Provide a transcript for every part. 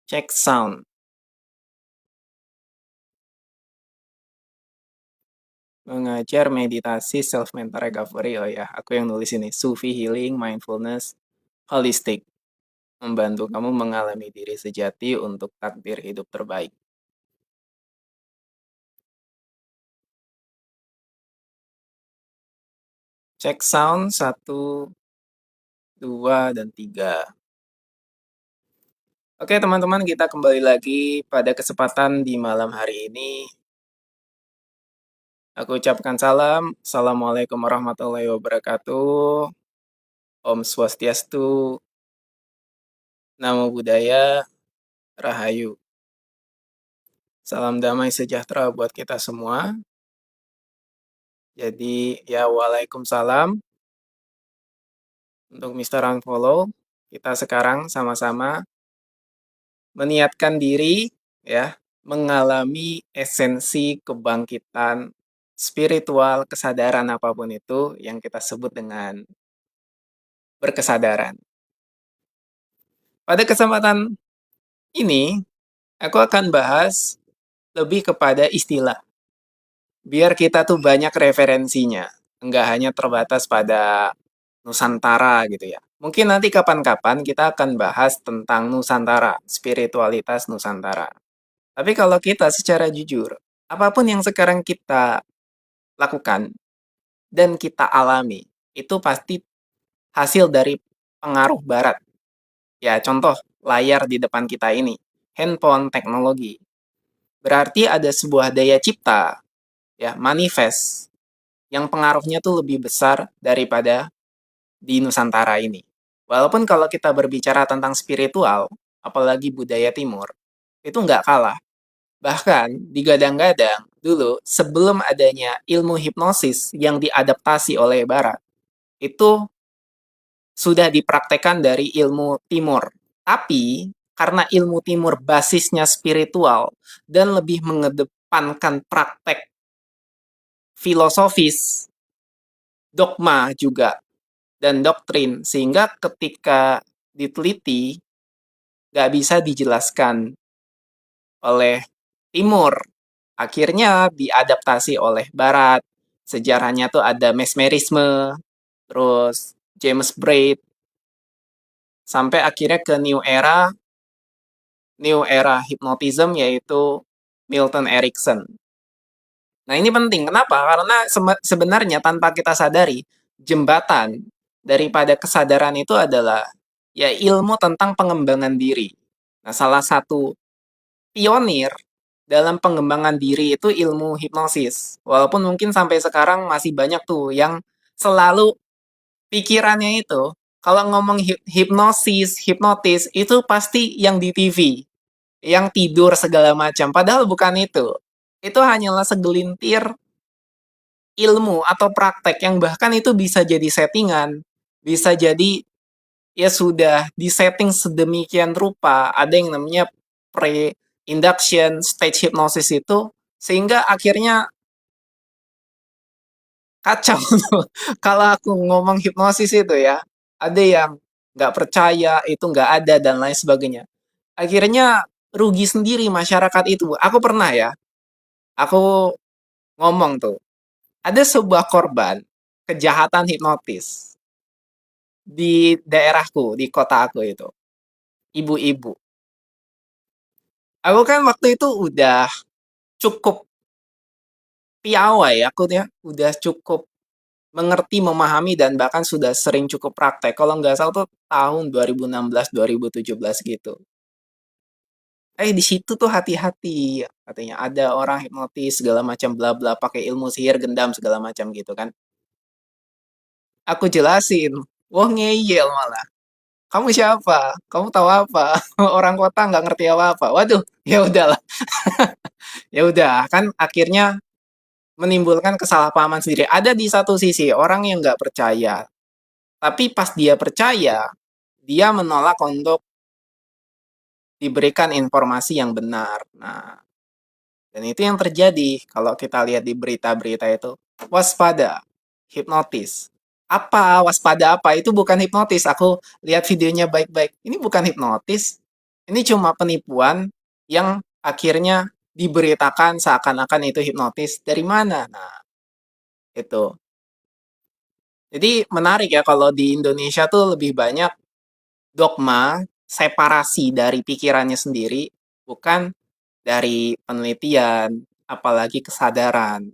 Cek sound. Mengajar meditasi self-mental recovery. Oh ya, aku yang nulis ini. Sufi Healing, Mindfulness, Holistic. Membantu kamu mengalami diri sejati untuk takdir hidup terbaik. Cek sound 1, 2, dan 3. Oke teman-teman, kita kembali lagi pada kesempatan di malam hari ini. Aku ucapkan salam. Assalamualaikum warahmatullahi wabarakatuh. Om Swastiastu. Namo Buddhaya. Rahayu. Salam damai sejahtera buat kita semua. Jadi ya waalaikumsalam. Untuk Mr. Unfollow, kita sekarang sama-sama meniatkan diri ya, mengalami esensi kebangkitan spiritual, kesadaran apapun itu yang kita sebut dengan berkesadaran. Pada kesempatan ini, aku akan bahas lebih kepada istilah. Biar kita tuh banyak referensinya, nggak hanya terbatas pada Nusantara gitu ya. Mungkin nanti kapan-kapan kita akan bahas tentang Nusantara, spiritualitas Nusantara. Tapi kalau kita secara jujur, apapun yang sekarang kita lakukan dan kita alami, itu pasti hasil dari pengaruh barat. Ya, contoh layar di depan kita ini, handphone, teknologi. Berarti ada sebuah daya cipta, ya, manifest, yang pengaruhnya tuh lebih besar daripada di Nusantara ini. Walaupun kalau kita berbicara tentang spiritual, apalagi budaya timur, itu nggak kalah. Bahkan digadang-gadang dulu sebelum adanya ilmu hipnosis yang diadaptasi oleh Barat, itu sudah dipraktekkan dari ilmu timur. Tapi karena ilmu timur basisnya spiritual dan lebih mengedepankan praktek filosofis, dogma juga, dan doktrin, sehingga ketika diteliti nggak bisa dijelaskan oleh timur. Akhirnya diadaptasi oleh barat. Sejarahnya tuh ada mesmerisme, terus James Braid, sampai akhirnya ke new era hypnotism, yaitu Milton Erickson. Nah ini penting, kenapa? Karena sebenarnya tanpa kita sadari, jembatan daripada kesadaran itu adalah ya ilmu tentang pengembangan diri. Nah salah satu pionir dalam pengembangan diri itu ilmu hipnosis. Walaupun mungkin sampai sekarang masih banyak tuh yang selalu pikirannya itu, kalau ngomong hipnosis, hipnotis, itu pasti yang di TV, yang tidur segala macam. Padahal bukan itu. Itu hanyalah segelintir ilmu atau praktek yang bahkan itu bisa jadi settingan, bisa jadi ya sudah disetting sedemikian rupa. Ada yang namanya pre-induction stage hypnosis itu, sehingga akhirnya kacau tuh. Kalau aku ngomong hipnosis itu ya, ada yang nggak percaya, itu nggak ada, dan lain sebagainya. Akhirnya rugi sendiri masyarakat itu. Aku pernah ya, aku ngomong tuh, ada sebuah korban kejahatan hipnotis di daerahku, di kota aku itu. Ibu-ibu. Aku kan waktu itu udah cukup piawai, aku ya udah cukup mengerti, memahami, dan bahkan sudah sering cukup praktek. Kalau nggak salah tuh tahun 2016, 2017 gitu. Di situ tuh hati-hati, katanya ada orang hipnotis segala macam bla bla pakai ilmu sihir gendam segala macam gitu kan. Aku jelasin, wah ngeyel malah. Kamu siapa? Kamu tahu apa? Orang kota nggak ngerti apa-apa. Waduh, ya udahlah. Ya udah, kan akhirnya menimbulkan kesalahpahaman sendiri. Ada di satu sisi orang yang nggak percaya, tapi pas dia percaya, dia menolak untuk diberikan informasi yang benar. Nah, dan itu yang terjadi kalau kita lihat di berita-berita itu. Waspada, hipnotis. Apa? Waspada apa? Itu bukan hipnotis. Aku lihat videonya baik-baik. Ini bukan hipnotis. Ini cuma penipuan yang akhirnya diberitakan seakan-akan itu hipnotis. Dari mana? Nah, itu. Jadi menarik ya kalau di Indonesia tuh lebih banyak dogma, separasi dari pikirannya sendiri, bukan dari penelitian, apalagi kesadaran.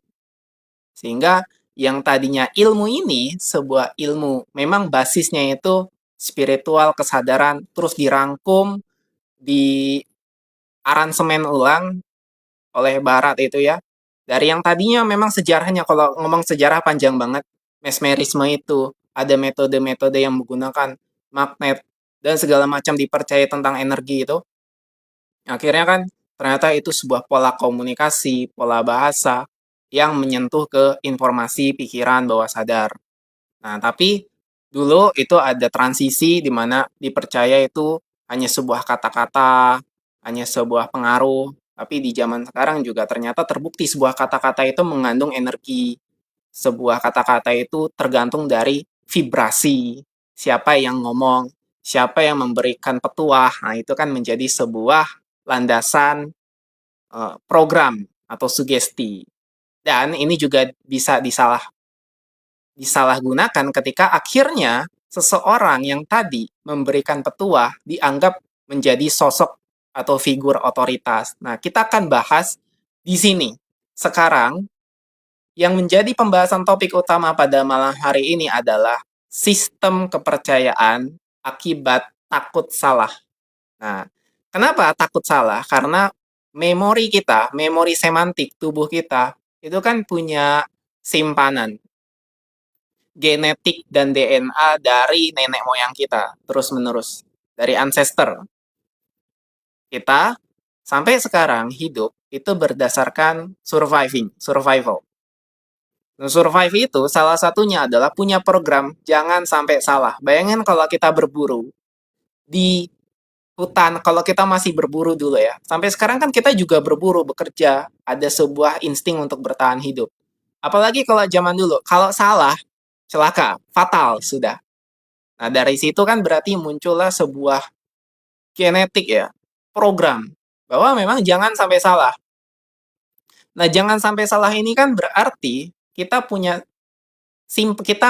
Sehingga yang tadinya ilmu ini, sebuah ilmu, memang basisnya itu spiritual, kesadaran, terus dirangkum, di aransemen ulang oleh Barat itu ya. Dari yang tadinya memang sejarahnya, kalau ngomong sejarah panjang banget, mesmerisme itu, ada metode-metode yang menggunakan magnet, dan segala macam dipercaya tentang energi itu, akhirnya kan ternyata itu sebuah pola komunikasi, pola bahasa, yang menyentuh ke informasi pikiran bawah sadar. Nah, tapi dulu itu ada transisi di mana dipercaya itu hanya sebuah kata-kata, hanya sebuah pengaruh, tapi di zaman sekarang juga ternyata terbukti sebuah kata-kata itu mengandung energi. Sebuah kata-kata itu tergantung dari vibrasi, siapa yang ngomong, siapa yang memberikan petuah. Nah, itu kan menjadi sebuah landasan program atau sugesti. Dan ini juga bisa disalahgunakan ketika akhirnya seseorang yang tadi memberikan petuah dianggap menjadi sosok atau figur otoritas. Nah, kita akan bahas di sini. Sekarang, yang menjadi pembahasan topik utama pada malam hari ini adalah sistem kepercayaan akibat takut salah. Nah, kenapa takut salah? Karena memori kita, memori semantik tubuh kita, itu kan punya simpanan genetik dan DNA dari nenek moyang kita, terus-menerus. Dari ancestor. Kita sampai sekarang hidup itu berdasarkan survival. Nah, survive itu salah satunya adalah punya program jangan sampai salah. Bayangin kalau kita berburu di hutan, kalau kita masih berburu dulu ya. Sampai sekarang kan kita juga berburu, bekerja, ada sebuah insting untuk bertahan hidup. Apalagi kalau zaman dulu, kalau salah, celaka, fatal sudah. Nah, dari situ kan berarti muncullah sebuah genetik ya, program bahwa memang jangan sampai salah. Nah, jangan sampai salah ini kan berarti kita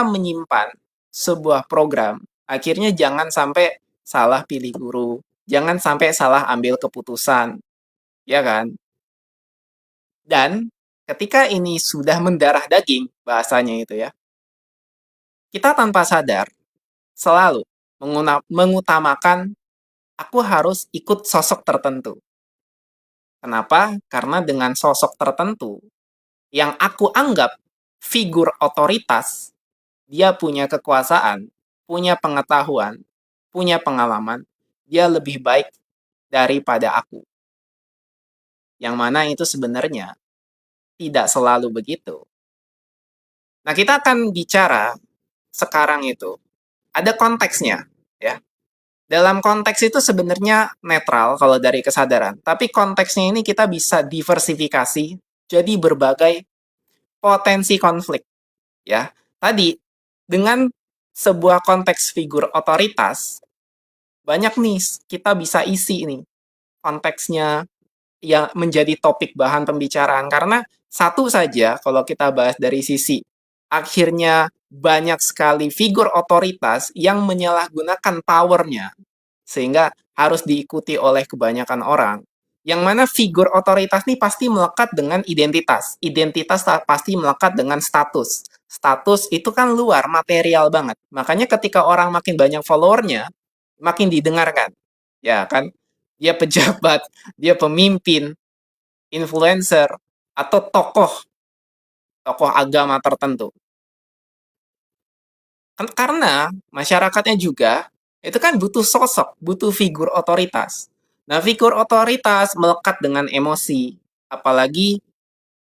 menyimpan sebuah program. Akhirnya jangan sampai salah pilih guru, jangan sampai salah ambil keputusan, ya kan? Dan ketika ini sudah mendarah daging, bahasanya itu ya, kita tanpa sadar selalu mengutamakan aku harus ikut sosok tertentu. Kenapa? Karena dengan sosok tertentu yang aku anggap figur otoritas, dia punya kekuasaan, punya pengetahuan, punya pengalaman, dia lebih baik daripada aku. Yang mana itu sebenarnya tidak selalu begitu. Nah, kita akan bicara sekarang itu ada konteksnya, ya. Dalam konteks itu sebenarnya netral kalau dari kesadaran, tapi konteksnya ini kita bisa diversifikasi jadi berbagai potensi konflik, ya. Tadi dengan sebuah konteks figur otoritas, banyak nih kita bisa isi ini konteksnya yang menjadi topik bahan pembicaraan karena satu saja kalau kita bahas dari sisi akhirnya banyak sekali figur otoritas yang menyalahgunakan powernya sehingga harus diikuti oleh kebanyakan orang. Yang mana figur otoritas ini pasti melekat dengan identitas. Identitas pasti melekat dengan status. Status itu kan luar, material banget. Makanya ketika orang makin banyak followernya, makin didengarkan. Ya kan? Dia pejabat, dia pemimpin, influencer, atau tokoh agama tertentu. Karena masyarakatnya juga itu kan butuh sosok, butuh figur otoritas. Nah, figur otoritas melekat dengan emosi, apalagi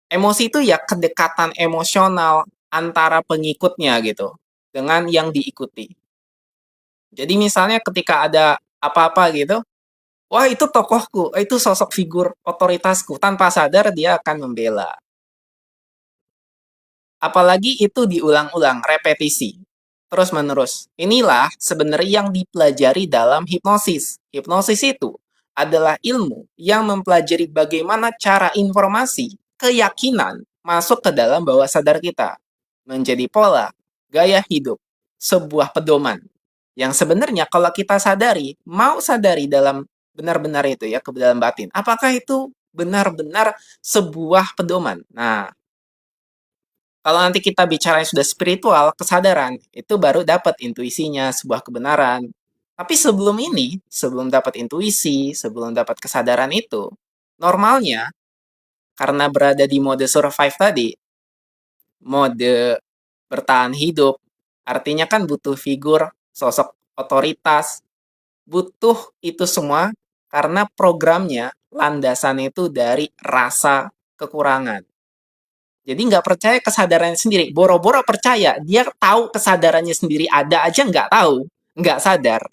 emosi itu ya kedekatan emosional antara pengikutnya gitu dengan yang diikuti. Jadi misalnya ketika ada apa-apa gitu, wah itu tokohku, itu sosok figur otoritasku, tanpa sadar dia akan membela. Apalagi itu diulang-ulang, repetisi, terus-menerus. Inilah sebenarnya yang dipelajari dalam hipnosis. Hipnosis itu adalah ilmu yang mempelajari bagaimana cara informasi, keyakinan masuk ke dalam bawah sadar kita, menjadi pola, gaya hidup, sebuah pedoman. Yang sebenarnya kalau kita sadari, mau sadari dalam benar-benar itu ya, ke dalam batin, apakah itu benar-benar sebuah pedoman? Nah, kalau nanti kita bicara yang sudah spiritual, kesadaran, itu baru dapat intuisinya, sebuah kebenaran. Tapi sebelum ini, sebelum dapat intuisi, sebelum dapat kesadaran itu, normalnya, karena berada di mode survive tadi, mode bertahan hidup, artinya kan butuh figur, sosok otoritas, butuh itu semua karena programnya, landasan itu dari rasa kekurangan. Jadi nggak percaya kesadarannya sendiri. Boro-boro percaya, dia tahu kesadarannya sendiri ada aja nggak tahu, nggak sadar.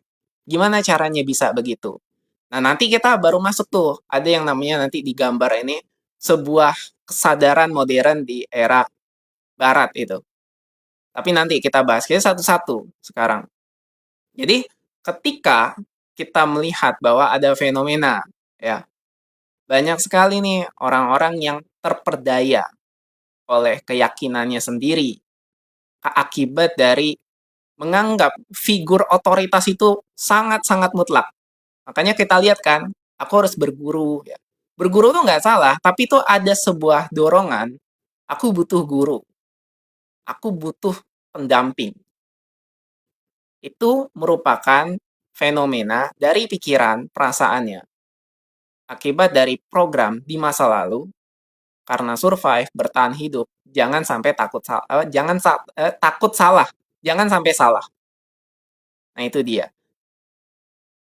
Gimana caranya bisa begitu? Nah, nanti kita baru masuk tuh, ada yang namanya nanti di gambar ini, sebuah kesadaran modern di era barat itu. Tapi nanti kita bahas kita satu-satu sekarang. Jadi, ketika kita melihat bahwa ada fenomena, ya, banyak sekali nih orang-orang yang terperdaya oleh keyakinannya sendiri, akibat dari menganggap figur otoritas itu sangat-sangat mutlak. Makanya kita lihat kan, aku harus berguru. Ya. Berguru tuh nggak salah, tapi itu ada sebuah dorongan, aku butuh guru, aku butuh pendamping. Itu merupakan fenomena dari pikiran, perasaannya. Akibat dari program di masa lalu, karena survive, bertahan hidup, jangan sampai takut salah. Jangan sampai salah. Nah, itu dia.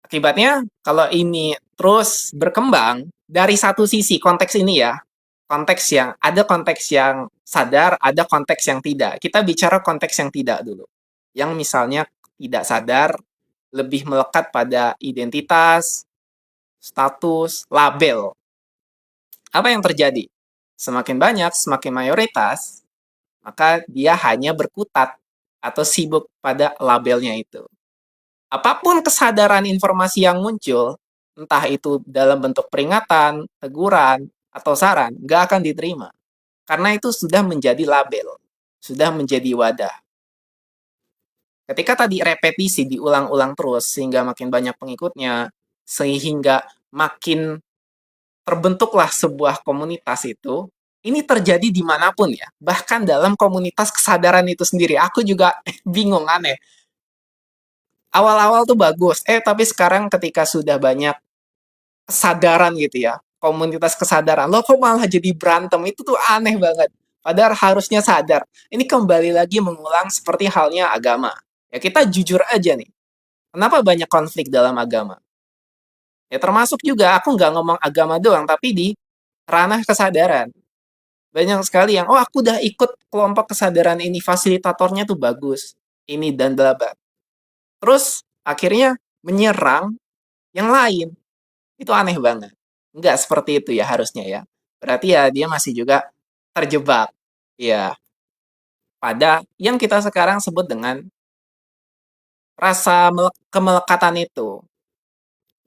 Akibatnya, kalau ini terus berkembang, dari satu sisi konteks ini ya, konteks yang sadar, ada konteks yang tidak. Kita bicara konteks yang tidak dulu. Yang misalnya tidak sadar, lebih melekat pada identitas, status, label. Apa yang terjadi? Semakin banyak, semakin mayoritas, maka dia hanya berkutat atau sibuk pada labelnya itu. Apapun kesadaran informasi yang muncul, entah itu dalam bentuk peringatan, teguran, atau saran, nggak akan diterima. Karena itu sudah menjadi label, sudah menjadi wadah. Ketika tadi repetisi diulang-ulang terus, sehingga makin banyak pengikutnya, sehingga makin terbentuklah sebuah komunitas itu, ini terjadi dimanapun ya. Bahkan dalam komunitas kesadaran itu sendiri. Aku juga bingung, aneh. Awal-awal tuh bagus, tapi sekarang ketika sudah banyak kesadaran gitu ya, komunitas kesadaran, lo kok malah jadi berantem, itu tuh aneh banget. Padahal harusnya sadar. Ini kembali lagi mengulang seperti halnya agama. Ya kita jujur aja nih, kenapa banyak konflik dalam agama? Ya termasuk juga, aku nggak ngomong agama doang, tapi di ranah kesadaran. Banyak sekali yang, oh aku udah ikut kelompok kesadaran ini, fasilitatornya tuh bagus, ini dan bla bla. Terus akhirnya menyerang yang lain. Itu aneh banget. Nggak seperti itu ya harusnya ya. Berarti ya dia masih juga terjebak. Ya, pada yang kita sekarang sebut dengan rasa kemelekatan itu.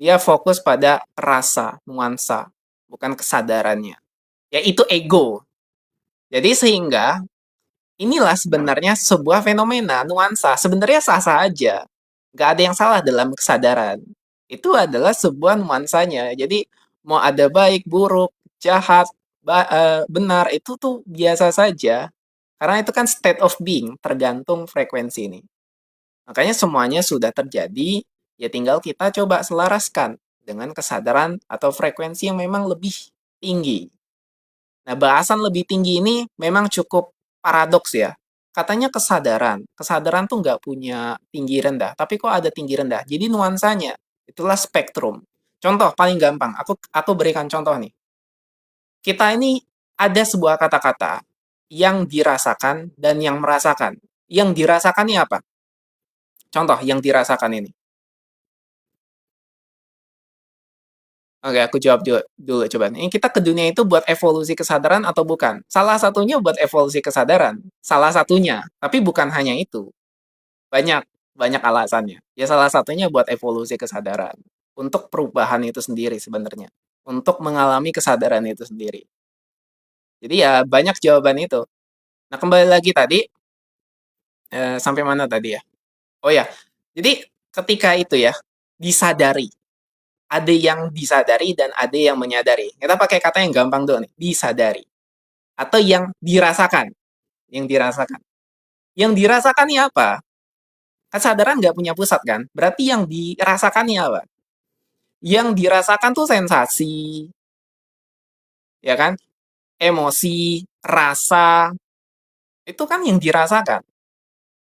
Dia fokus pada rasa, nuansa, bukan kesadarannya. Ya itu ego. Jadi sehingga inilah sebenarnya sebuah fenomena, nuansa. Sebenarnya sah-sah aja. Nggak ada yang salah dalam kesadaran. Itu adalah sebuah nuansanya. Jadi mau ada baik, buruk, jahat, benar, itu tuh biasa saja. Karena itu kan state of being, tergantung frekuensi ini. Makanya semuanya sudah terjadi, ya tinggal kita coba selaraskan dengan kesadaran atau frekuensi yang memang lebih tinggi. Nah, bahasan lebih tinggi ini memang cukup paradoks ya. Katanya kesadaran. Kesadaran tuh nggak punya tinggi rendah, tapi kok ada tinggi rendah. Jadi nuansanya, itulah spektrum. Contoh paling gampang, aku berikan contoh nih. Kita ini ada sebuah kata-kata yang dirasakan dan yang merasakan. Yang dirasakan ini apa? Contoh yang dirasakan ini. Oke, aku jawab dulu coba. Ini kita ke dunia itu buat evolusi kesadaran atau bukan? Salah satunya buat evolusi kesadaran. Salah satunya, tapi bukan hanya itu. Banyak, banyak alasannya. Ya salah satunya buat evolusi kesadaran. untuk perubahan itu sendiri sebenarnya, untuk mengalami kesadaran itu sendiri. Jadi ya banyak jawaban itu. Nah, kembali lagi tadi, sampai mana tadi ya? Oh ya, jadi ketika itu ya, disadari. Ada yang disadari dan ada yang menyadari. Kita pakai kata yang gampang dulu nih, disadari. Atau yang dirasakan. Yang dirasakan. Yang dirasakan ini apa? Kesadaran nggak punya pusat kan? Berarti yang dirasakan ini apa? Yang dirasakan tuh sensasi, ya kan? Emosi, rasa, itu kan yang dirasakan.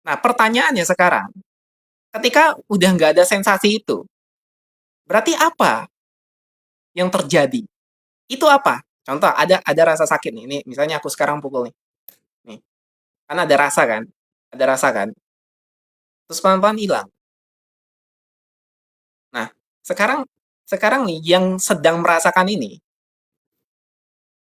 Nah, pertanyaannya sekarang, ketika udah nggak ada sensasi itu, berarti apa yang terjadi? Itu apa? Contoh, ada rasa sakit nih. Ini misalnya aku sekarang pukul nih. Nih, kan ada rasa kan? Ada rasa kan? Terus pelan-pelan hilang. Nah, sekarang sekarang nih yang sedang merasakan ini,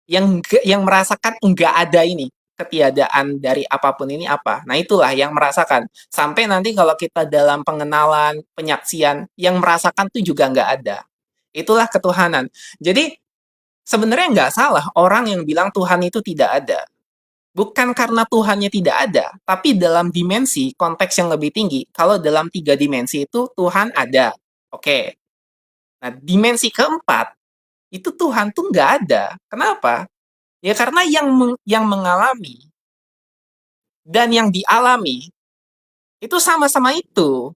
yang merasakan enggak ada ini, ketiadaan dari apapun ini apa? Nah, itulah yang merasakan. Sampai nanti kalau kita dalam pengenalan, penyaksian, yang merasakan tuh juga enggak ada. Itulah ketuhanan. Jadi, sebenarnya nggak salah orang yang bilang Tuhan itu tidak ada. Bukan karena Tuhannya tidak ada, tapi dalam dimensi, konteks yang lebih tinggi. Kalau dalam 3 dimensi itu Tuhan ada. Oke. Nah, dimensi keempat, itu Tuhan tuh nggak ada. Kenapa? Ya karena yang mengalami dan yang dialami itu sama-sama itu.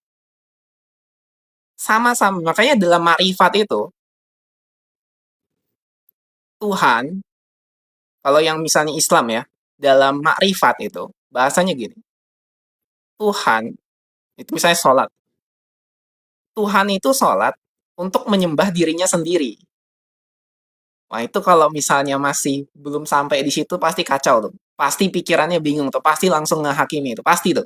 Sama-sama. Makanya dalam makrifat itu, Tuhan, kalau yang misalnya Islam ya, dalam makrifat itu, bahasanya gini, Tuhan, itu misalnya sholat. Tuhan itu sholat untuk menyembah dirinya sendiri. Wah, itu kalau misalnya masih belum sampai di situ pasti kacau tuh. Pasti pikirannya bingung tuh, pasti langsung ngehakimi itu, pasti tuh.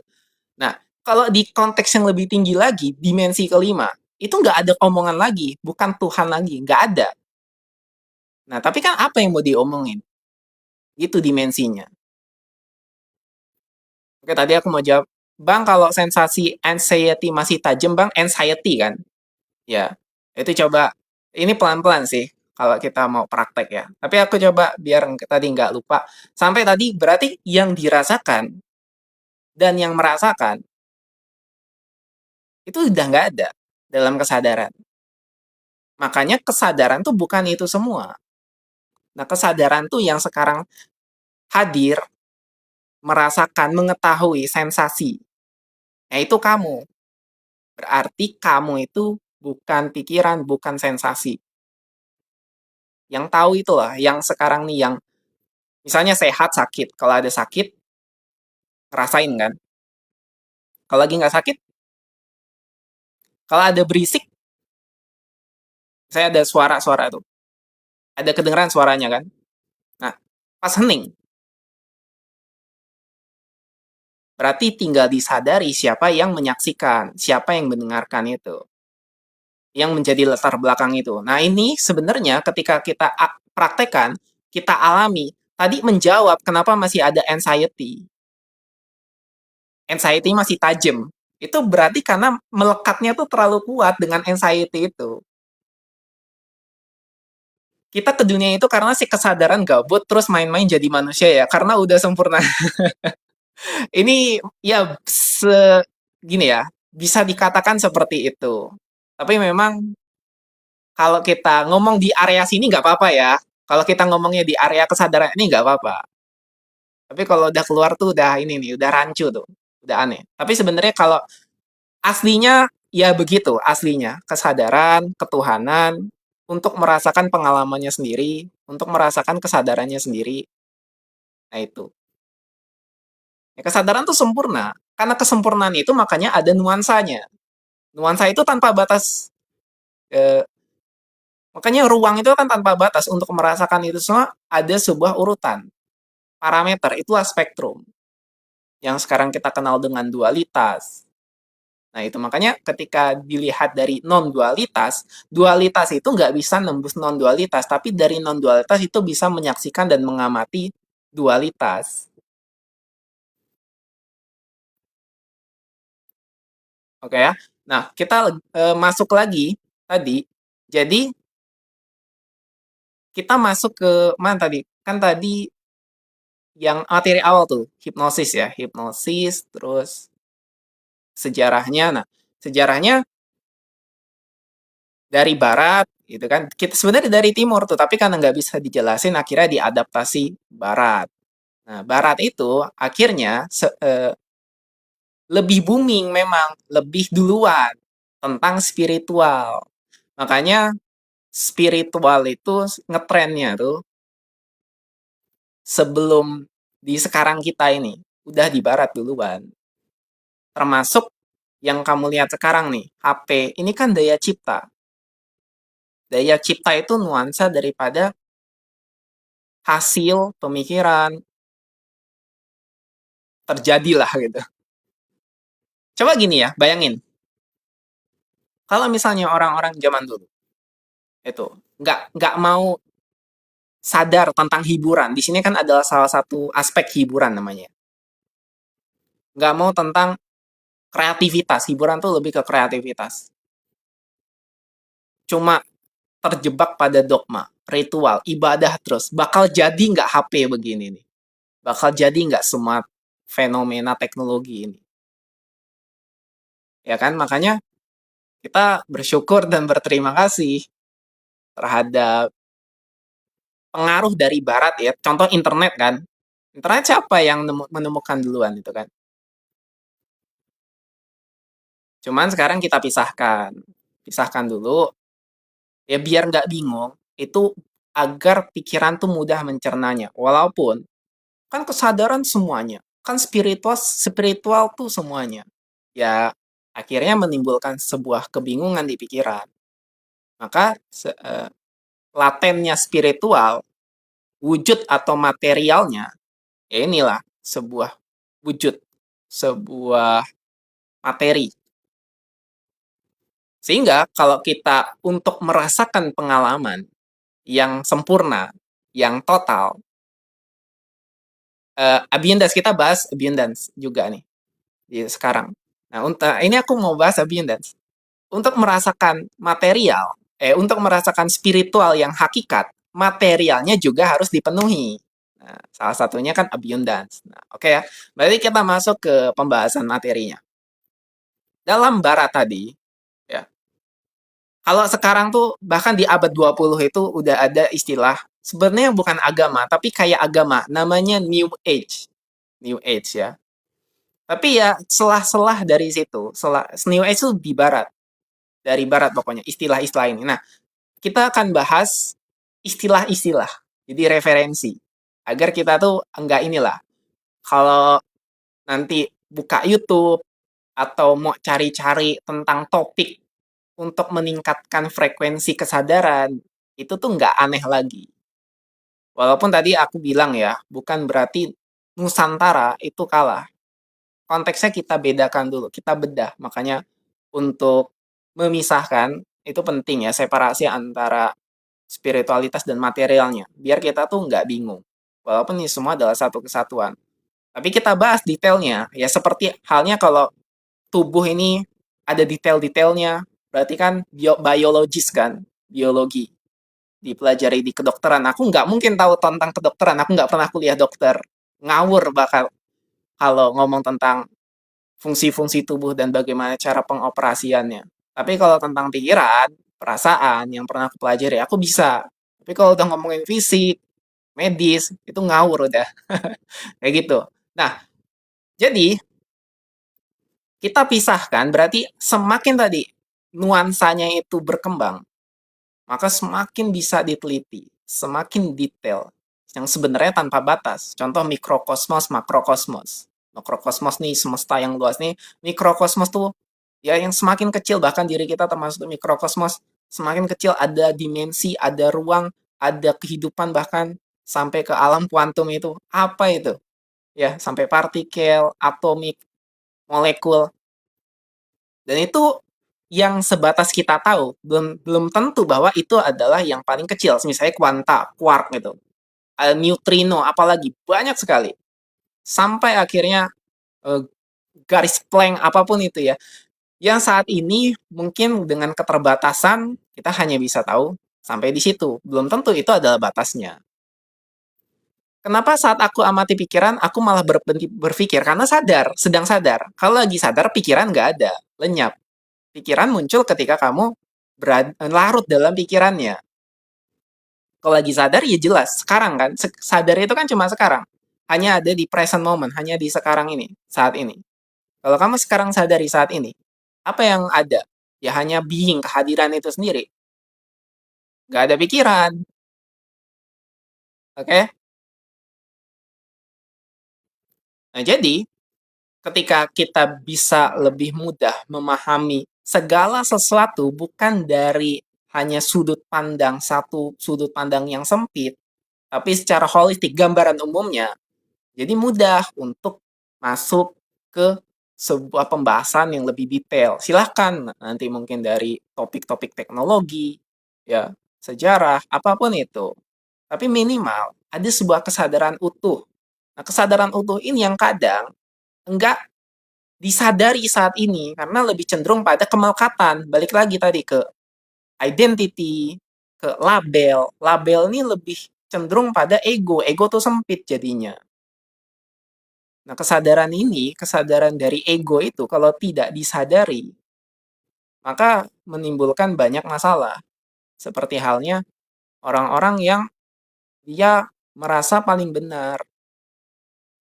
Nah, kalau di konteks yang lebih tinggi lagi, dimensi kelima, itu nggak ada omongan lagi, bukan Tuhan lagi, nggak ada. Nah, tapi kan apa yang mau diomongin? Itu dimensinya. Oke, tadi aku mau jawab, Bang, kalau sensasi anxiety masih tajam, Bang, anxiety kan? Ya, itu coba, ini pelan-pelan sih, kalau kita mau praktek ya. Tapi aku coba biar tadi nggak lupa. Sampai tadi berarti yang dirasakan dan yang merasakan itu udah nggak ada dalam kesadaran. Makanya kesadaran tuh bukan itu semua. Nah, kesadaran tuh yang sekarang hadir, merasakan, mengetahui sensasi. Nah, itu kamu. Berarti kamu itu bukan pikiran, bukan sensasi. Yang tahu itulah, yang sekarang nih, yang misalnya sehat, sakit. Kalau ada sakit, ngerasain kan? Kalau lagi nggak sakit, kalau ada berisik, saya ada suara-suara tuh. Ada kedengeran suaranya kan? Nah, pas hening, berarti tinggal disadari siapa yang menyaksikan, siapa yang mendengarkan itu. Yang menjadi latar belakang itu. Nah, ini sebenarnya ketika kita praktekkan, kita alami, tadi menjawab kenapa masih ada anxiety. Anxiety masih tajam. Itu berarti karena melekatnya tuh terlalu kuat dengan anxiety itu. Kita ke dunia itu karena si kesadaran gabut terus main-main jadi manusia ya, karena udah sempurna. Ini ya gini ya, bisa dikatakan seperti itu. Tapi memang kalau kita ngomong di area sini nggak apa-apa ya. Kalau kita ngomongnya di area kesadaran ini nggak apa-apa. Tapi kalau udah keluar tuh udah ini nih, udah rancu tuh. Udah aneh. Tapi sebenarnya kalau aslinya ya begitu, aslinya. Kesadaran, ketuhanan, untuk merasakan pengalamannya sendiri, untuk merasakan kesadarannya sendiri. Nah itu. Ya, kesadaran tuh sempurna. Karena kesempurnaan itu makanya ada nuansanya. Nuansa itu tanpa batas. Eh, Makanya ruang itu kan tanpa batas. Untuk merasakan itu semua ada sebuah urutan. Parameter, itulah spektrum. Yang sekarang kita kenal dengan dualitas. Nah, itu makanya ketika dilihat dari non-dualitas, dualitas itu nggak bisa nembus non-dualitas, tapi dari non-dualitas itu bisa menyaksikan dan mengamati dualitas. Oke ya? Nah, kita masuk lagi tadi Jadi kita masuk ke mana tadi? Kan tadi yang materi awal tuh, hipnosis ya, hipnosis, terus sejarahnya. Nah, sejarahnya dari barat gitu kan. Kita sebenarnya dari timur tuh, tapi karena nggak bisa dijelasin akhirnya diadaptasi barat. Nah, barat itu akhirnya lebih booming memang, lebih duluan tentang spiritual. Makanya spiritual itu ngetrennya tuh sebelum di sekarang kita ini, udah di barat duluan. Termasuk yang kamu lihat sekarang nih, HP, ini kan daya cipta. Daya cipta itu nuansa daripada hasil pemikiran, terjadilah gitu. Coba gini ya, bayangin. Kalau misalnya orang-orang zaman dulu, itu, nggak mau sadar tentang hiburan. Di sini kan adalah salah satu aspek hiburan namanya. Nggak mau tentang kreativitas. Hiburan tuh lebih ke kreativitas. Cuma terjebak pada dogma, ritual, ibadah terus. Bakal jadi nggak HP begini nih? Bakal jadi nggak semua fenomena teknologi ini? Ya kan? Makanya kita bersyukur dan berterima kasih terhadap pengaruh dari barat ya. Contoh internet kan. Internet siapa yang menemukan duluan itu kan? Cuman sekarang kita pisahkan. Pisahkan dulu, ya biar nggak bingung, itu agar pikiran tuh mudah mencernanya. Walaupun, kan kesadaran semuanya. Kan spiritual, spiritual tuh semuanya. Ya, akhirnya menimbulkan sebuah kebingungan di pikiran. Maka, latennya spiritual, wujud atau materialnya, ya inilah sebuah wujud, sebuah materi. Sehingga kalau kita untuk merasakan pengalaman yang sempurna, yang total, abundance kita bahas abundance juga nih di sekarang. Nah, ini aku mau bahas abundance. Untuk merasakan material, untuk merasakan spiritual yang hakikat, materialnya juga harus dipenuhi. Nah, salah satunya kan abundance. Nah, oke ya. Berarti kita masuk ke pembahasan materinya. Dalam barat tadi, ya, kalau sekarang tuh bahkan di abad 20 itu udah ada istilah sebenarnya bukan agama, tapi kayak agama, namanya New Age. New Age ya. Tapi ya selah-selah dari situ, selah New Age itu di barat. Dari barat pokoknya istilah-istilah ini. Nah, kita akan bahas istilah-istilah. Jadi referensi. Agar kita tuh enggak inilah. Kalau nanti buka YouTube atau mau cari-cari tentang topik untuk meningkatkan frekuensi kesadaran, itu tuh nggak aneh lagi. Walaupun tadi aku bilang ya, bukan berarti Nusantara itu kalah. Konteksnya kita bedakan dulu, kita bedah. Makanya untuk memisahkan, itu penting ya, separasi antara spiritualitas dan materialnya. Biar kita tuh nggak bingung. Walaupun ini semua adalah satu kesatuan. Tapi kita bahas detailnya. Ya seperti halnya kalau tubuh ini ada detail-detailnya. Berarti kan biologis kan, biologi. Dipelajari di kedokteran. Aku nggak mungkin tahu tentang kedokteran. Aku nggak pernah kuliah dokter. Ngawur bakal kalau ngomong tentang fungsi-fungsi tubuh dan bagaimana cara pengoperasiannya. Tapi kalau tentang pikiran, perasaan yang pernah aku pelajari, aku bisa. Tapi kalau udah ngomongin fisik, medis, itu ngawur udah. Kayak gitu. Nah, jadi kita pisahkan berarti semakin tadi nuansanya itu berkembang, maka semakin bisa diteliti, semakin detail, yang sebenarnya tanpa batas. Contoh mikrokosmos, makrokosmos. Makrokosmos nih semesta yang luas nih, mikrokosmos tuh ya yang semakin kecil, bahkan diri kita termasuk mikrokosmos, semakin kecil ada dimensi, ada ruang, ada kehidupan bahkan sampai ke alam kuantum itu. Apa itu? Ya, sampai partikel, atomik, molekul. Dan itu yang sebatas kita tahu, belum belum tentu bahwa itu adalah yang paling kecil. Misalnya kuanta, quark gitu, neutrino, apalagi banyak sekali. Sampai akhirnya garis Planck apapun itu ya. Yang saat ini mungkin dengan keterbatasan kita hanya bisa tahu sampai di situ. Belum tentu itu adalah batasnya. Kenapa saat aku amati pikiran, aku malah berpikir karena sadar, sedang sadar. Kalau lagi sadar, pikiran nggak ada, lenyap. Pikiran muncul ketika kamu larut dalam pikirannya. Kalau lagi sadar, ya jelas. Sekarang kan, sadar itu kan cuma sekarang. Hanya ada di present moment, hanya di sekarang ini, saat ini. Kalau kamu sekarang sadari saat ini, apa yang ada? Ya hanya being, kehadiran itu sendiri. Nggak ada pikiran, oke? Okay? Nah, jadi ketika kita bisa lebih mudah memahami segala sesuatu bukan dari hanya sudut pandang satu sudut pandang yang sempit, tapi secara holistik gambaran umumnya, jadi mudah untuk masuk ke sebuah pembahasan yang lebih detail. Silahkan nanti mungkin dari topik-topik teknologi, ya, sejarah, apapun itu. Tapi minimal ada sebuah kesadaran utuh. Nah, kesadaran utuh ini yang kadang enggak disadari saat ini karena lebih cenderung pada kemelekatan. Balik lagi tadi ke identity, ke label. Label ini lebih cenderung pada ego. Ego tuh sempit jadinya. Nah, kesadaran ini, kesadaran dari ego itu kalau tidak disadari, maka menimbulkan banyak masalah. Seperti halnya orang-orang yang dia merasa paling benar.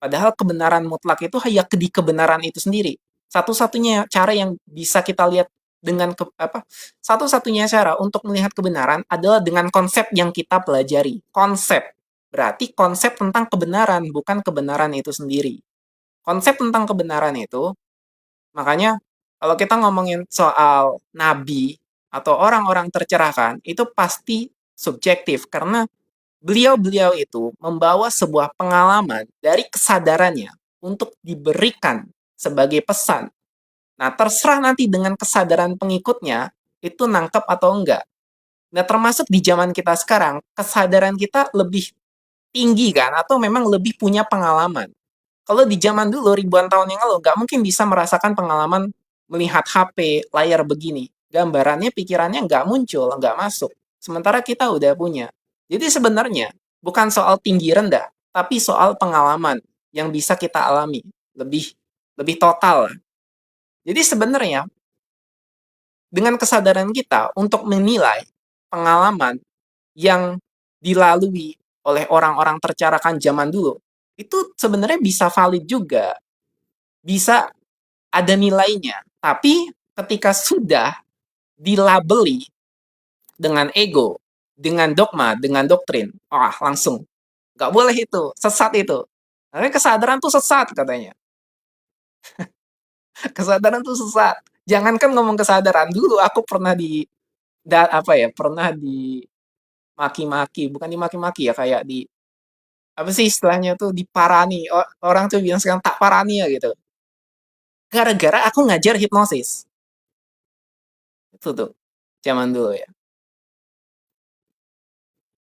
Padahal kebenaran mutlak itu hanya di kebenaran itu sendiri. Satu-satunya cara yang bisa kita lihat dengan satu-satunya cara untuk melihat kebenaran adalah dengan konsep yang kita pelajari. Konsep. Berarti konsep tentang kebenaran, bukan kebenaran itu sendiri. Konsep tentang kebenaran itu, makanya kalau kita ngomongin soal nabi atau orang-orang tercerahkan, itu pasti subjektif karena beliau-beliau itu membawa sebuah pengalaman dari kesadarannya untuk diberikan sebagai pesan. Nah, terserah nanti dengan kesadaran pengikutnya itu nangkep atau enggak. Nah, termasuk di zaman kita sekarang, kesadaran kita lebih tinggi kan, atau memang lebih punya pengalaman. Kalau di zaman dulu, ribuan tahun yang lalu, nggak mungkin bisa merasakan pengalaman melihat HP, layar begini. Gambarannya, pikirannya nggak muncul, nggak masuk. Sementara kita udah punya. Jadi sebenarnya, bukan soal tinggi rendah, tapi soal pengalaman yang bisa kita alami. Lebih lebih total. Jadi sebenarnya, dengan kesadaran kita untuk menilai pengalaman yang dilalui oleh orang-orang tercerahkan zaman dulu, itu sebenarnya bisa valid juga, bisa ada nilainya. Tapi ketika sudah dilabeli dengan ego, dengan dogma, dengan doktrin, wah langsung nggak boleh itu, sesat itu. Karena kesadaran tuh sesat katanya. Kesadaran tuh sesat. Jangankan ngomong kesadaran, dulu aku pernah pernah dimaki-maki, bukan dimaki-maki ya, kayak di apa sih istilahnya tuh, diparani. Orang tuh bilang sekarang tak parani ya gitu. Gara-gara aku ngajar hipnosis. Itu tuh zaman dulu ya.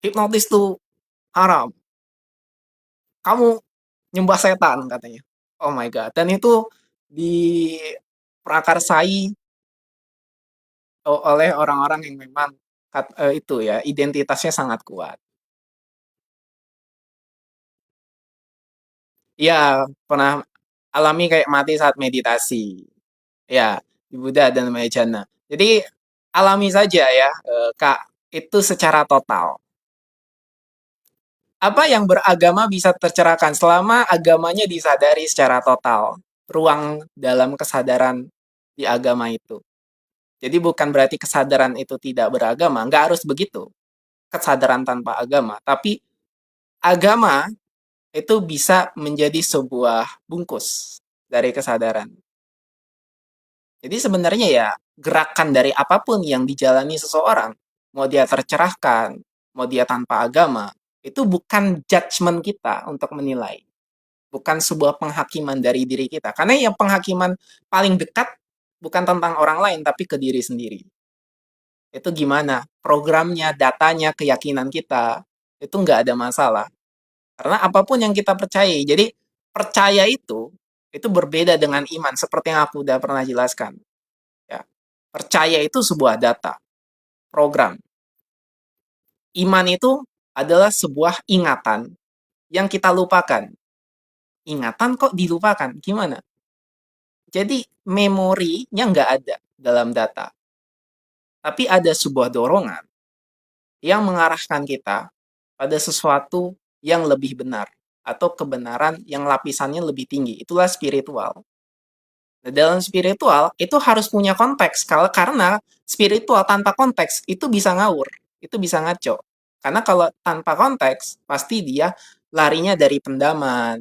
Hipnotis tuh haram. Kamu nyembah setan katanya. Oh my god. Dan itu diprakarsai oleh orang-orang yang memang itu ya identitasnya sangat kuat. Iya, pernah alami kayak mati saat meditasi. Ya, di Buddha dan Mahayana. Jadi alami saja ya, Kak, itu secara total. Apa yang beragama bisa tercerahkan selama agamanya disadari secara total. Ruang dalam kesadaran di agama itu. Jadi bukan berarti kesadaran itu tidak beragama, nggak harus begitu. Kesadaran tanpa agama, tapi agama itu bisa menjadi sebuah bungkus dari kesadaran. Jadi sebenarnya ya gerakan dari apapun yang dijalani seseorang, mau dia tercerahkan, mau dia tanpa agama, itu bukan judgement kita untuk menilai. Bukan sebuah penghakiman dari diri kita. Karena yang penghakiman paling dekat bukan tentang orang lain, tapi ke diri sendiri. Itu gimana? Programnya, datanya, keyakinan kita, itu nggak ada masalah. Karena apapun yang kita percayai. Jadi percaya itu berbeda dengan iman, seperti yang aku udah pernah jelaskan. Percaya itu sebuah data, program. Iman itu adalah sebuah ingatan yang kita lupakan. Ingatan kok dilupakan? Gimana? Jadi memorinya nggak ada dalam data. Tapi ada sebuah dorongan yang mengarahkan kita pada sesuatu yang lebih benar atau kebenaran yang lapisannya lebih tinggi. Itulah spiritual. Nah, dalam spiritual itu harus punya konteks karena spiritual tanpa konteks itu bisa ngawur, itu bisa ngaco. Karena kalau tanpa konteks pasti dia larinya dari pendaman.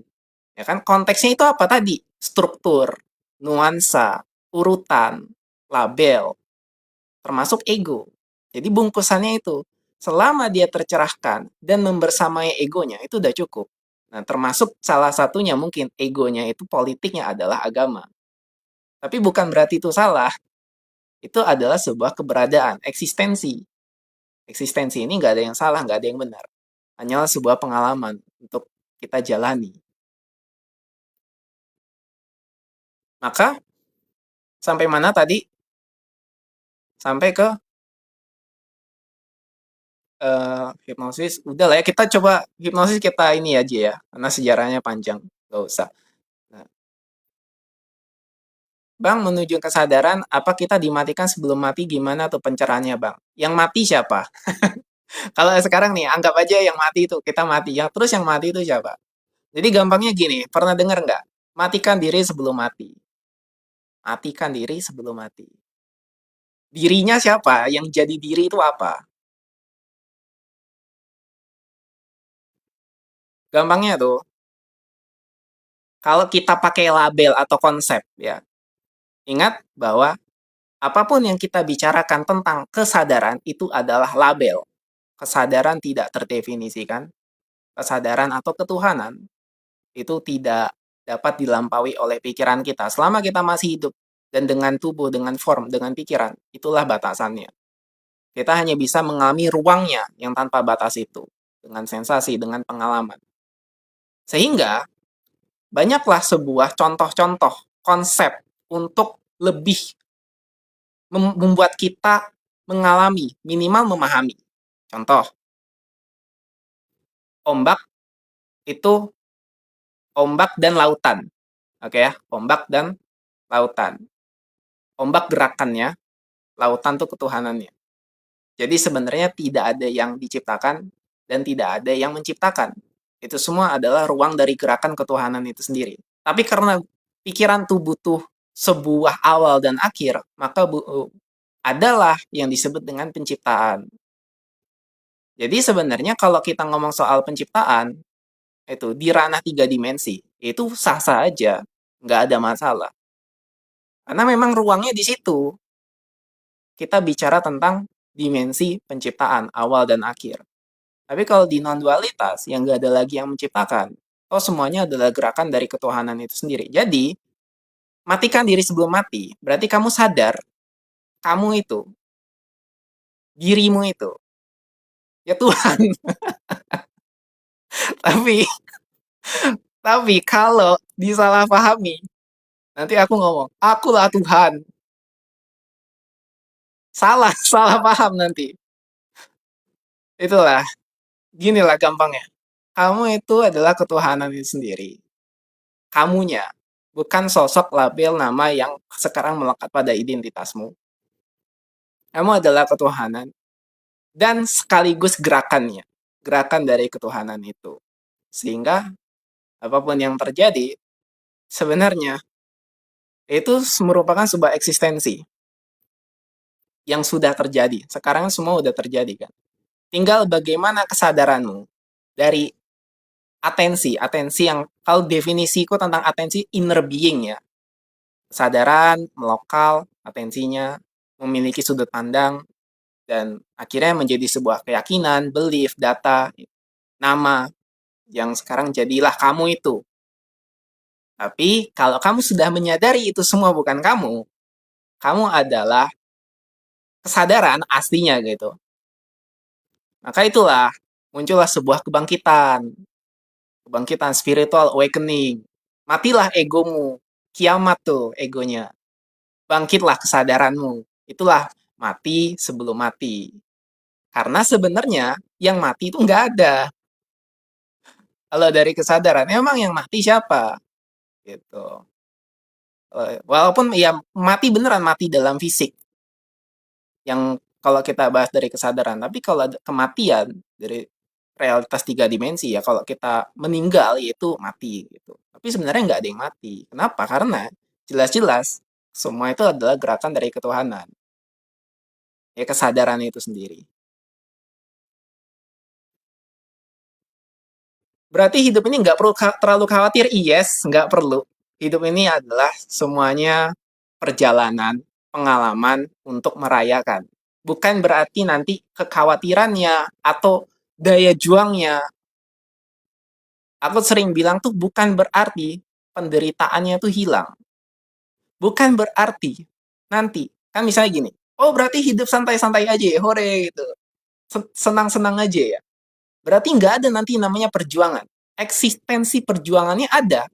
Ya kan konteksnya itu apa tadi? Struktur, nuansa, urutan, label, termasuk ego. Jadi bungkusannya itu selama dia tercerahkan dan membersamai egonya itu udah cukup. Nah, termasuk salah satunya mungkin egonya itu politiknya adalah agama. Tapi bukan berarti itu salah. Itu adalah sebuah keberadaan, eksistensi. Eksistensi ini nggak ada yang salah, nggak ada yang benar. Hanyalah sebuah pengalaman untuk kita jalani. Maka, sampai mana tadi? Sampai ke hipnosis. Udah lah ya, kita coba hipnosis kita ini aja ya. Karena sejarahnya panjang. Nggak usah. Nah, Bang, menuju kesadaran, apa kita dimatikan sebelum mati gimana tuh pencerahannya, Bang? Yang mati siapa? Kalau sekarang nih, anggap aja yang mati itu, kita mati. Terus yang mati itu siapa? Jadi gampangnya gini, pernah dengar nggak? Matikan diri sebelum mati. Matikan diri sebelum mati. Dirinya siapa? Yang jadi diri itu apa? Gampangnya tuh, kalau kita pakai label atau konsep ya, ingat bahwa apapun yang kita bicarakan tentang kesadaran itu adalah label. Kesadaran tidak terdefinisikan, kesadaran atau ketuhanan itu tidak dapat dilampaui oleh pikiran kita. Selama kita masih hidup dan dengan tubuh, dengan form, dengan pikiran, itulah batasannya. Kita hanya bisa mengalami ruangnya yang tanpa batas itu, dengan sensasi, dengan pengalaman. Sehingga, banyaklah sebuah contoh-contoh konsep untuk lebih membuat kita mengalami, minimal memahami. Contoh, ombak itu ombak dan lautan. Oke ya, ombak dan lautan. Ombak gerakannya, lautan itu ketuhanannya. Jadi sebenarnya tidak ada yang diciptakan dan tidak ada yang menciptakan. Itu semua adalah ruang dari gerakan ketuhanan itu sendiri. Tapi karena pikiran tuh butuh sebuah awal dan akhir, maka adalah yang disebut dengan penciptaan. Jadi sebenarnya kalau kita ngomong soal penciptaan, itu di ranah 3 dimensi, itu sah-sah aja, nggak ada masalah. Karena memang ruangnya di situ. Kita bicara tentang dimensi penciptaan, awal dan akhir. Tapi kalau di non-dualitas, yang nggak ada lagi yang menciptakan, semuanya adalah gerakan dari ketuhanan itu sendiri. Jadi, matikan diri sebelum mati, berarti kamu sadar, kamu itu, dirimu itu, ya Tuhan. Tapi, kalau disalahpahami, nanti aku ngomong, akulah Tuhan. Salah, salah paham nanti. Itulah, ginilah gampangnya. Kamu itu adalah ketuhanan itu sendiri. Kamunya, bukan sosok label nama yang sekarang melekat pada identitasmu. Kamu adalah ketuhanan dan sekaligus gerakannya, gerakan dari ketuhanan itu. Sehingga apapun yang terjadi, sebenarnya itu merupakan sebuah eksistensi yang sudah terjadi. Sekarang semua sudah terjadi kan. Tinggal bagaimana kesadaranmu dari atensi yang kalau definisiku tentang atensi inner being ya. Kesadaran, melokal, atensinya, memiliki sudut pandang, dan akhirnya menjadi sebuah keyakinan, belief, data, nama, yang sekarang jadilah kamu itu. Tapi kalau kamu sudah menyadari itu semua bukan kamu adalah kesadaran aslinya gitu. Maka itulah, muncullah sebuah kebangkitan spiritual awakening. Matilah egomu, kiamat tuh egonya. Bangkitlah kesadaranmu. Itulah mati sebelum mati. Karena sebenarnya yang mati itu nggak ada. Kalau dari kesadaran, emang yang mati siapa? Gitu. Walaupun ya mati beneran mati dalam fisik. Yang kalau kita bahas dari kesadaran, tapi kalau kematian dari realitas tiga dimensi ya, kalau kita meninggal itu mati gitu. Tapi sebenarnya nggak ada yang mati. Kenapa? Karena jelas-jelas semua itu adalah gerakan dari ketuhanan. Ya kesadaran itu sendiri. Berarti hidup ini nggak perlu terlalu khawatir? Yes, nggak perlu. Hidup ini adalah semuanya perjalanan, pengalaman untuk merayakan. Bukan berarti nanti kekhawatirannya atau daya juangnya. Aku sering bilang tuh bukan berarti penderitaannya tuh hilang. Bukan berarti nanti. Kan misalnya gini, oh berarti hidup santai-santai aja ya, hore gitu. Senang-senang aja ya. Berarti nggak ada nanti namanya perjuangan. Eksistensi perjuangannya ada.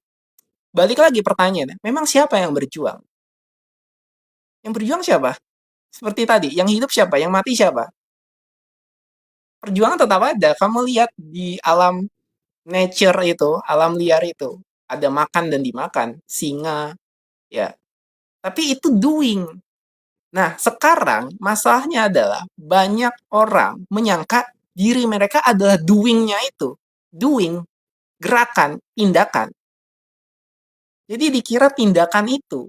Balik lagi pertanyaannya, memang siapa yang berjuang? Yang berjuang siapa? Seperti tadi, yang hidup siapa? Yang mati siapa? Perjuangan tetap ada. Kamu lihat di alam nature itu, alam liar itu, ada makan dan dimakan, singa, ya. Tapi itu doing. Nah, sekarang masalahnya adalah banyak orang menyangka diri mereka adalah doing-nya itu. Doing, gerakan, tindakan. Jadi dikira tindakan itu.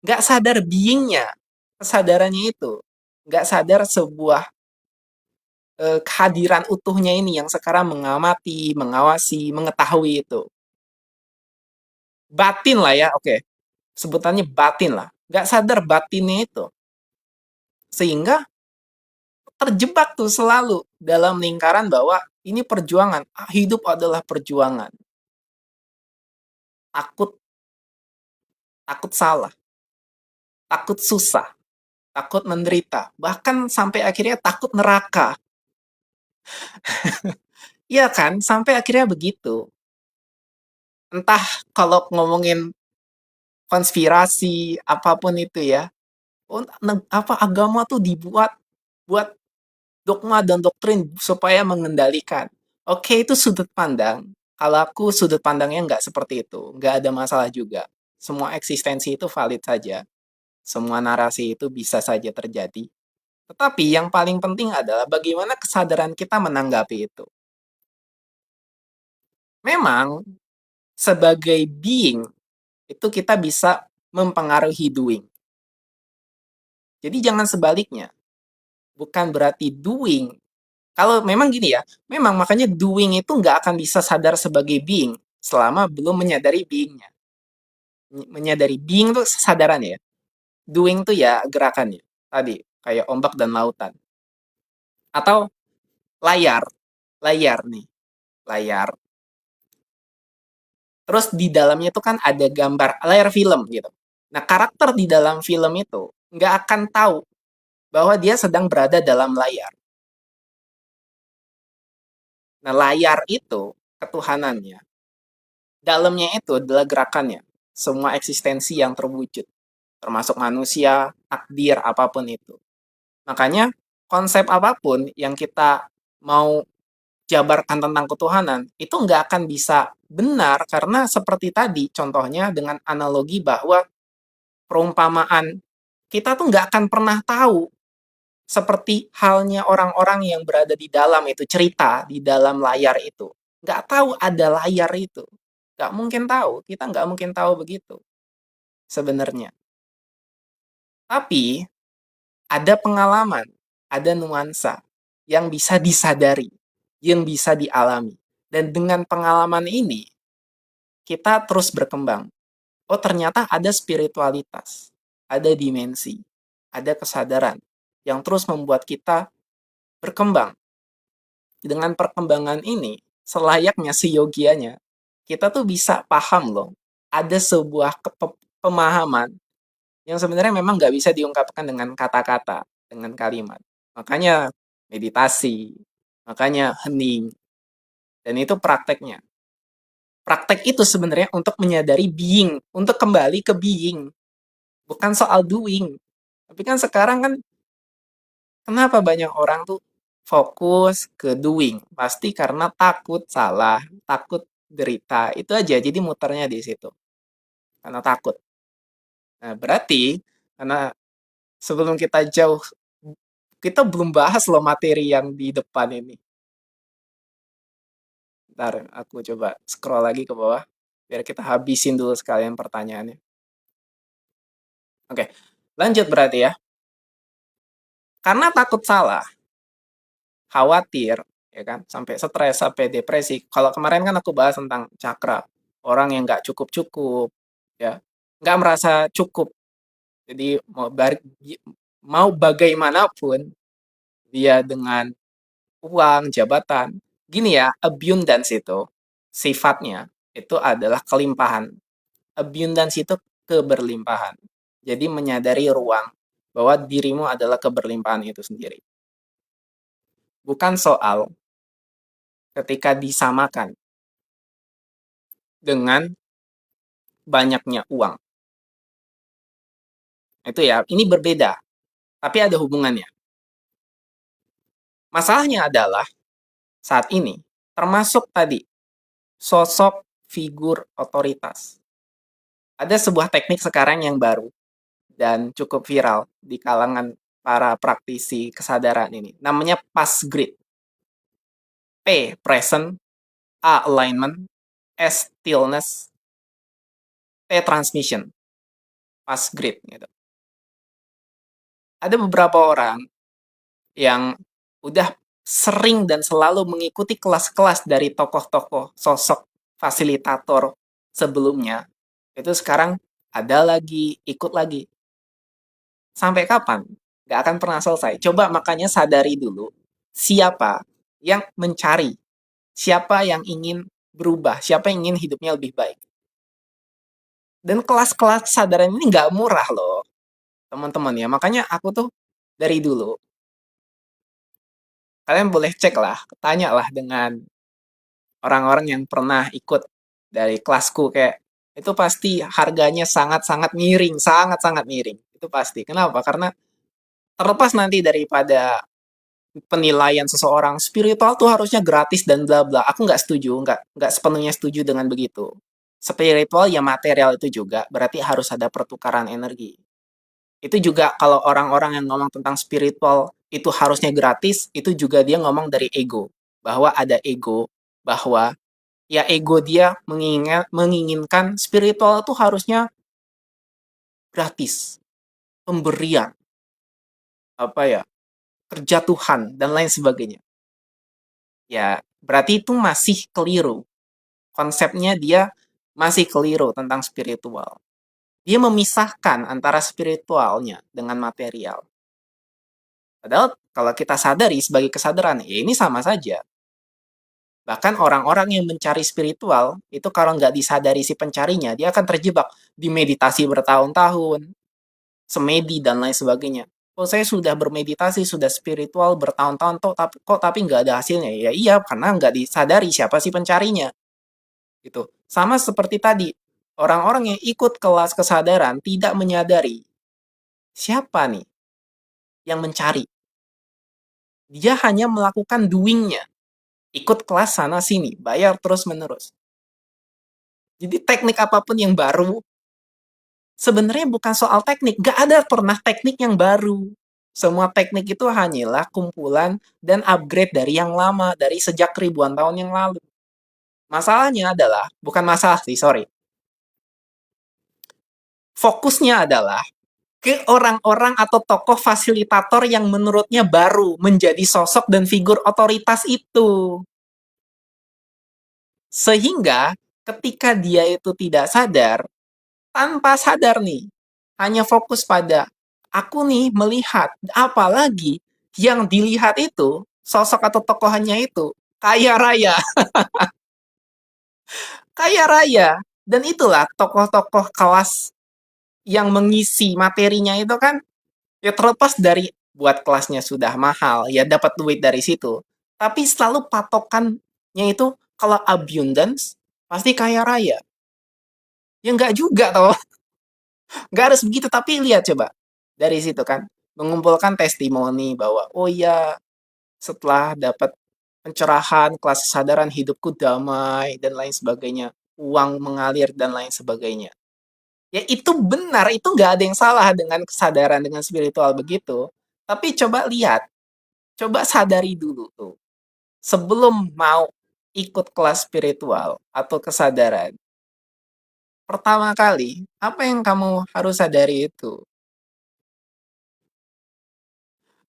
Nggak sadar being-nya, kesadarannya itu. Nggak sadar sebuah kehadiran utuhnya ini yang sekarang mengamati, mengawasi, mengetahui itu. Batin lah ya, oke. Sebutannya batin lah. Nggak sadar batinnya itu. Sehingga terjebak tuh selalu dalam lingkaran bahwa ini perjuangan. Hidup adalah perjuangan. Takut, takut salah, takut susah, takut menderita. Bahkan sampai akhirnya takut neraka. Iya kan? Sampai akhirnya begitu. Entah kalau ngomongin konspirasi, apapun itu ya. Oh, apa agama tuh dibuat buat dogma dan doktrin supaya mengendalikan. Oke, itu sudut pandang. Kalau aku sudut pandangnya nggak seperti itu. Nggak ada masalah juga. Semua eksistensi itu valid saja. Semua narasi itu bisa saja terjadi. Tetapi yang paling penting adalah bagaimana kesadaran kita menanggapi itu. Memang, sebagai being, itu kita bisa mempengaruhi doing. Jadi jangan sebaliknya. Bukan berarti doing. Kalau memang gini ya, memang makanya doing itu nggak akan bisa sadar sebagai being selama belum menyadari beingnya. Menyadari being itu kesadaran ya. Doing itu ya gerakannya. Tadi, kayak ombak dan lautan. Atau layar. Layar nih. Layar. Terus di dalamnya itu kan ada gambar, layar film gitu. Nah, karakter di dalam film itu nggak akan tahu bahwa dia sedang berada dalam layar. Nah, layar itu ketuhanannya. Dalamnya itu adalah gerakannya. Semua eksistensi yang terwujud. Termasuk manusia, takdir, apapun itu. Makanya, konsep apapun yang kita mau jabarkan tentang ketuhanan, itu nggak akan bisa benar karena seperti tadi, contohnya dengan analogi bahwa perumpamaan, kita tuh nggak akan pernah tahu seperti halnya orang-orang yang berada di dalam itu, cerita di dalam layar itu. Nggak tahu ada layar itu. Nggak mungkin tahu, kita nggak mungkin tahu begitu sebenarnya. Tapi ada pengalaman, ada nuansa yang bisa disadari, yang bisa dialami. Dan dengan pengalaman ini, kita terus berkembang. Oh, ternyata ada spiritualitas, ada dimensi, ada kesadaran yang terus membuat kita berkembang. Dengan perkembangan ini, selayaknya seyogianya, kita tuh bisa paham loh, ada sebuah pemahaman yang sebenarnya memang nggak bisa diungkapkan dengan kata-kata, dengan kalimat. Makanya meditasi, makanya hening, dan itu prakteknya. Praktek itu sebenarnya untuk menyadari being, untuk kembali ke being, bukan soal doing. Tapi kan sekarang kan kenapa banyak orang tuh fokus ke doing? Pasti karena takut salah, takut derita. Itu aja, jadi muternya di situ. Karena takut. Nah, berarti karena sebelum kita jauh, kita belum bahas loh materi yang di depan ini. Ntar aku coba scroll lagi ke bawah, biar kita habisin dulu sekalian pertanyaannya. Oke, lanjut berarti ya. Karena takut salah, khawatir, ya kan, sampai stres, sampai depresi. Kalau kemarin kan aku bahas tentang cakra, orang yang nggak cukup-cukup, ya, nggak merasa cukup. Jadi mau bagaimanapun dia dengan uang, jabatan. Gini ya, abundance itu sifatnya itu adalah kelimpahan. Abundance itu keberlimpahan. Jadi menyadari ruang bahwa dirimu adalah keberlimpahan itu sendiri. Bukan soal ketika disamakan dengan banyaknya uang. Itu ya, ini berbeda, tapi ada hubungannya. Masalahnya adalah saat ini, termasuk tadi, sosok figur otoritas. Ada sebuah teknik sekarang yang baru dan cukup viral di kalangan para praktisi kesadaran ini. Namanya PAS Grid. P, present, A, alignment, S, stillness, T, transmission. PAS Grid. Gitu. Ada beberapa orang yang udah sering dan selalu mengikuti kelas-kelas dari tokoh-tokoh sosok fasilitator sebelumnya, itu sekarang ada lagi, ikut lagi. Sampai kapan? Gak akan pernah selesai. Coba makanya sadari dulu, siapa yang mencari, siapa yang ingin berubah, siapa yang ingin hidupnya lebih baik. Dan kelas-kelas kesadaran ini nggak murah loh, teman-teman ya. Makanya aku tuh dari dulu, kalian boleh cek lah, tanya lah dengan orang-orang yang pernah ikut dari kelasku kayak itu pasti harganya sangat-sangat miring, sangat-sangat miring. Itu pasti. Kenapa? Karena terlepas nanti daripada penilaian seseorang spiritual tuh harusnya gratis dan bla bla. Aku nggak setuju, nggak sepenuhnya setuju dengan begitu. Spiritual ya material itu juga, berarti harus ada pertukaran energi. Itu juga kalau orang-orang yang ngomong tentang spiritual itu harusnya gratis, itu juga dia ngomong dari ego. Bahwa ada ego, bahwa ya ego dia menginginkan spiritual itu harusnya gratis, pemberian, apa ya, kerja Tuhan dan lain sebagainya. Ya, berarti itu masih keliru. Konsepnya dia masih keliru tentang spiritual. Dia memisahkan antara spiritualnya dengan material. Padahal kalau kita sadari sebagai kesadaran, ya ini sama saja. Bahkan orang-orang yang mencari spiritual, itu kalau nggak disadari si pencarinya, dia akan terjebak di meditasi bertahun-tahun, semedi, dan lain sebagainya. Oh, saya sudah bermeditasi, sudah spiritual bertahun-tahun, tapi nggak ada hasilnya. Ya iya, karena nggak disadari siapa sih pencarinya. Gitu. Sama seperti tadi, orang-orang yang ikut kelas kesadaran tidak menyadari siapa nih yang mencari. Dia hanya melakukan doing-nya. Ikut kelas sana-sini, bayar terus-menerus. Jadi teknik apapun yang baru, sebenarnya bukan soal teknik. Gak ada pernah teknik yang baru. Semua teknik itu hanyalah kumpulan dan upgrade dari yang lama, dari sejak ribuan tahun yang lalu. Masalahnya adalah, bukan masalah sih, sorry. Fokusnya adalah ke orang-orang atau tokoh fasilitator yang menurutnya baru menjadi sosok dan figur otoritas itu. Sehingga ketika dia itu tidak sadar, tanpa sadar nih, hanya fokus pada aku nih melihat, apalagi yang dilihat itu, sosok atau tokohannya itu, kaya raya. Kaya raya. Dan itulah tokoh-tokoh kelas yang mengisi materinya itu kan, ya terlepas dari buat kelasnya sudah mahal, ya dapat duit dari situ. Tapi selalu patokannya itu, kalau abundance, pasti kaya raya. Ya nggak juga toh. Nggak harus begitu, tapi lihat coba. dari situ kan, mengumpulkan testimoni bahwa, "Oh iya, setelah dapat pencerahan, kelas kesadaran hidupku damai," dan lain sebagainya, "uang mengalir," dan lain sebagainya. Ya itu benar, itu nggak ada yang salah dengan kesadaran, dengan spiritual begitu. Tapi coba lihat, coba sadari dulu tuh, sebelum mau ikut kelas spiritual atau kesadaran, pertama kali, apa yang kamu harus sadari itu?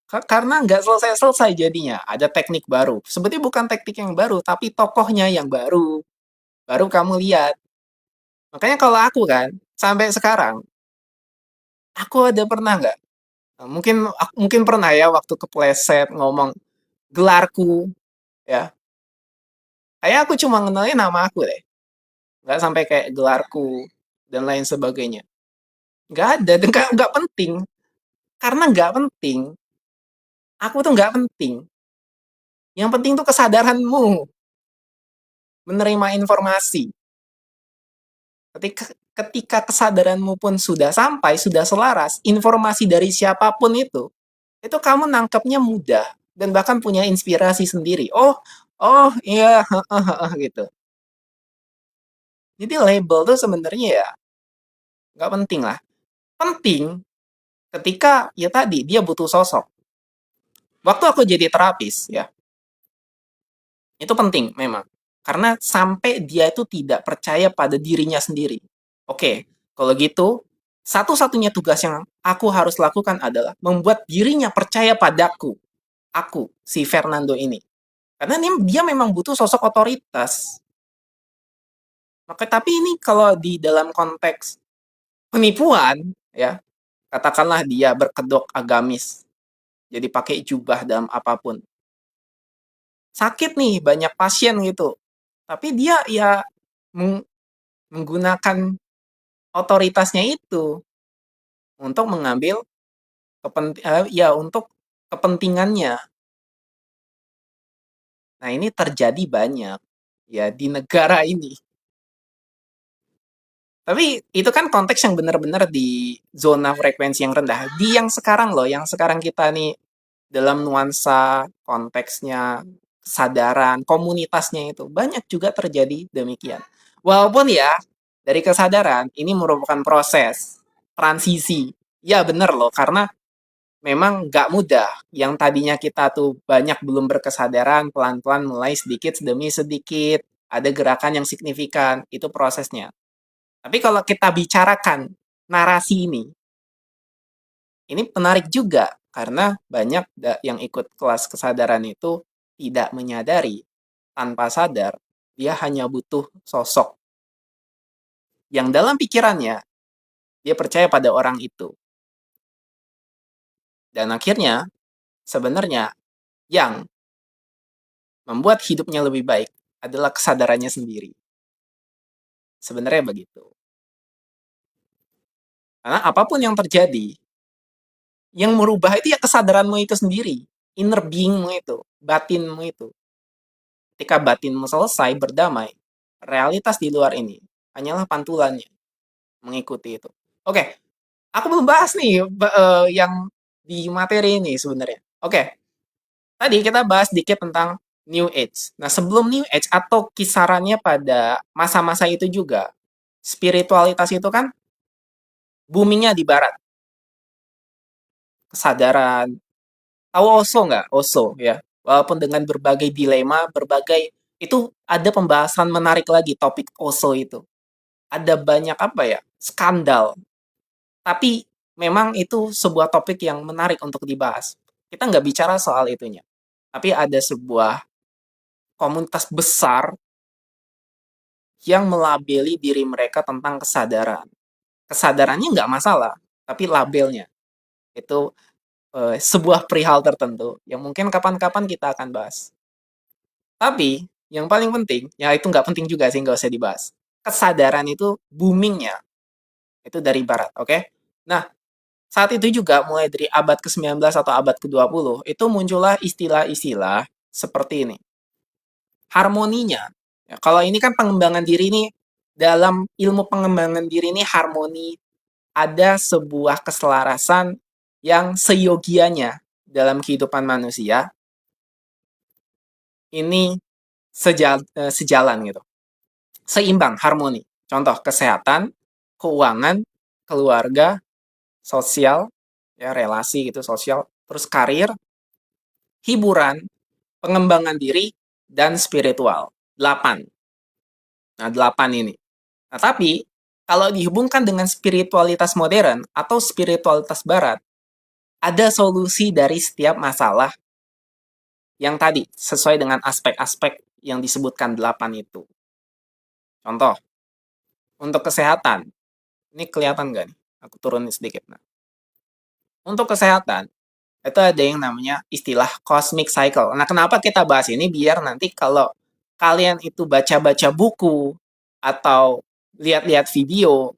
Karena nggak selesai-selesai jadinya, ada teknik baru. Sebetulnya bukan teknik yang baru, tapi tokohnya yang baru. Baru kamu lihat. Makanya kalau aku kan, sampai sekarang, aku ada pernah nggak? Mungkin pernah ya waktu kepleset ngomong gelarku, ya. Kayak aku cuma ngenalin nama aku deh. Nggak sampai kayak gelarku dan lain sebagainya. Nggak ada, dan nggak penting. Karena nggak penting. Aku tuh nggak penting. Yang penting tuh kesadaranmu menerima informasi. Ketika ketika kesadaranmu pun sudah sampai, sudah selaras, informasi dari siapapun itu kamu nangkepnya mudah dan bahkan punya inspirasi sendiri. Oh, oh iya, gitu. Jadi label tuh sebenarnya ya nggak penting lah. Penting ketika ya tadi dia butuh sosok. Waktu aku jadi terapis ya, itu penting memang. Karena sampai dia itu tidak percaya pada dirinya sendiri. Oke, kalau gitu, satu-satunya tugas yang aku harus lakukan adalah membuat dirinya percaya padaku. Aku, si Fernando ini. Karena dia memang butuh sosok otoritas. Maka tapi ini kalau di dalam konteks penipuan, ya, katakanlah dia berkedok agamis, jadi pakai jubah dalam apapun. Sakit nih, banyak pasien gitu. Tapi dia ya menggunakan otoritasnya itu untuk mengambil ya untuk kepentingannya. Nah, ini terjadi banyak ya di negara ini. Tapi itu kan konteks yang benar-benar di zona frekuensi yang rendah. Di yang sekarang loh, yang sekarang kita nih dalam nuansa konteksnya, kesadaran, komunitasnya itu banyak juga terjadi demikian. Walaupun ya dari kesadaran ini merupakan proses transisi. Ya benar loh, karena memang nggak mudah. Yang tadinya kita tuh banyak belum berkesadaran, pelan-pelan mulai sedikit demi sedikit. Ada gerakan yang signifikan, itu prosesnya. Tapi kalau kita bicarakan narasi ini menarik juga. Karena banyak yang ikut kelas kesadaran itu tidak menyadari, tanpa sadar, dia hanya butuh sosok. Yang dalam pikirannya, dia percaya pada orang itu. Dan akhirnya, sebenarnya yang membuat hidupnya lebih baik adalah kesadarannya sendiri. Sebenarnya begitu. Karena apapun yang terjadi, yang merubah itu ya kesadaranmu itu sendiri. Inner beingmu itu, batinmu itu. Ketika batinmu selesai berdamai, realitas di luar ini hanyalah pantulannya mengikuti itu. Oke, aku belum bahas nih yang di materi ini sebenarnya. Oke, tadi kita bahas dikit tentang New Age. Nah, sebelum New Age atau kisarannya pada masa-masa itu juga, spiritualitas itu kan boomingnya di barat. Kesadaran. Tahu Osho nggak? Osho ya. Walaupun dengan berbagai dilema, berbagai itu ada pembahasan menarik lagi topik Osho itu. Ada banyak apa ya? Skandal. Tapi memang itu sebuah topik yang menarik untuk dibahas. Kita nggak bicara soal itunya. Tapi ada sebuah komunitas besar yang melabeli diri mereka tentang kesadaran. Kesadarannya nggak masalah, tapi labelnya. Itu sebuah perihal tertentu yang mungkin kapan-kapan kita akan bahas. Tapi yang paling penting, ya itu nggak penting juga sih, nggak usah dibahas. Kesadaran itu boomingnya itu dari barat, oke? Nah, saat itu juga mulai dari abad ke-19 atau abad ke-20 itu muncullah istilah-istilah seperti ini. Harmoninya. Ya, kalau ini kan pengembangan diri ini dalam ilmu pengembangan diri ini harmoni, ada sebuah keselarasan yang seyogianya dalam kehidupan manusia ini sejalan gitu, seimbang, harmoni. Contoh kesehatan, keuangan, keluarga, sosial, ya relasi gitu sosial, terus karir, hiburan, pengembangan diri, dan spiritual. 8. Nah, 8 ini. Nah, tapi kalau dihubungkan dengan spiritualitas modern atau spiritualitas barat, ada solusi dari setiap masalah yang tadi sesuai dengan aspek-aspek yang disebutkan 8 itu. Contoh, untuk kesehatan. Ini kelihatan nggak nih? Aku turunin sedikit. Nah, untuk kesehatan, itu ada yang namanya istilah cosmic cycle. Nah, kenapa kita bahas ini? Biar nanti kalau kalian itu baca-baca buku atau lihat-lihat video,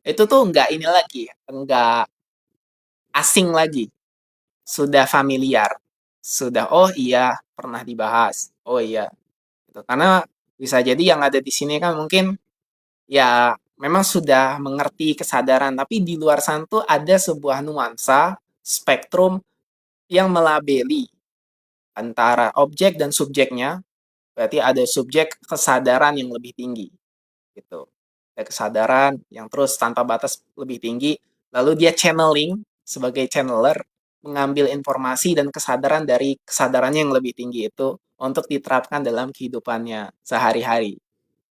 itu tuh nggak ini lagi, nggak asing lagi, sudah familiar, sudah oh iya pernah dibahas, oh iya. Gitu. Karena bisa jadi yang ada di sini kan mungkin ya memang sudah mengerti kesadaran, tapi di luar sana tuh ada sebuah nuansa, spektrum yang melabeli antara objek dan subjeknya, berarti ada subjek kesadaran yang lebih tinggi, gitu. Ada kesadaran yang terus tanpa batas lebih tinggi, lalu dia channeling sebagai channeler, mengambil informasi dan kesadaran dari kesadarannya yang lebih tinggi itu untuk diterapkan dalam kehidupannya sehari-hari.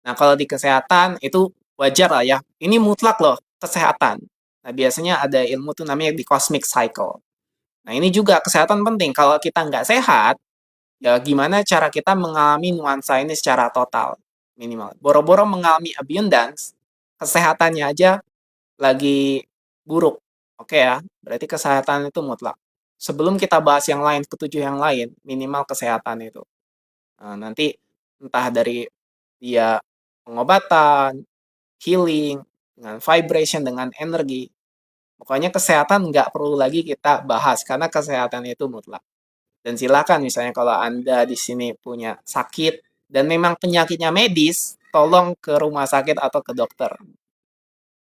Nah, kalau di kesehatan itu wajar lah ya. Ini mutlak loh, kesehatan. Nah, biasanya ada ilmu tuh namanya di cosmic cycle. Nah, ini juga kesehatan penting. Kalau kita nggak sehat, ya gimana cara kita mengalami nuansa ini secara total, minimal. Boro-boro mengalami abundance, kesehatannya aja lagi buruk. Oke ya, berarti kesehatan itu mutlak. Sebelum kita bahas yang lain, ketujuh yang lain, minimal kesehatan itu. Nah, nanti entah dari dia pengobatan, healing, dengan vibration, dengan energi. Pokoknya kesehatan nggak perlu lagi kita bahas, karena kesehatan itu mutlak. Dan silakan misalnya kalau Anda di sini punya sakit, dan memang penyakitnya medis, tolong ke rumah sakit atau ke dokter.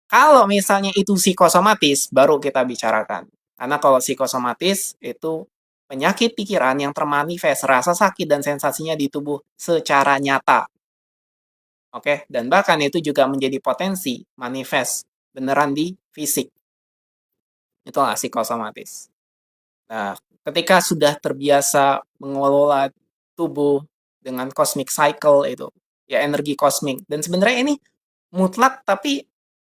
Kalau misalnya itu psikosomatis, baru kita bicarakan. Karena kalau psikosomatis, itu penyakit pikiran yang termanifest rasa sakit dan sensasinya di tubuh secara nyata. Oke, dan bahkan itu juga menjadi potensi manifest beneran di fisik. Itulah psikosomatis. Nah, ketika sudah terbiasa mengelola tubuh dengan cosmic cycle itu, ya energi kosmik. Dan sebenarnya ini mutlak tapi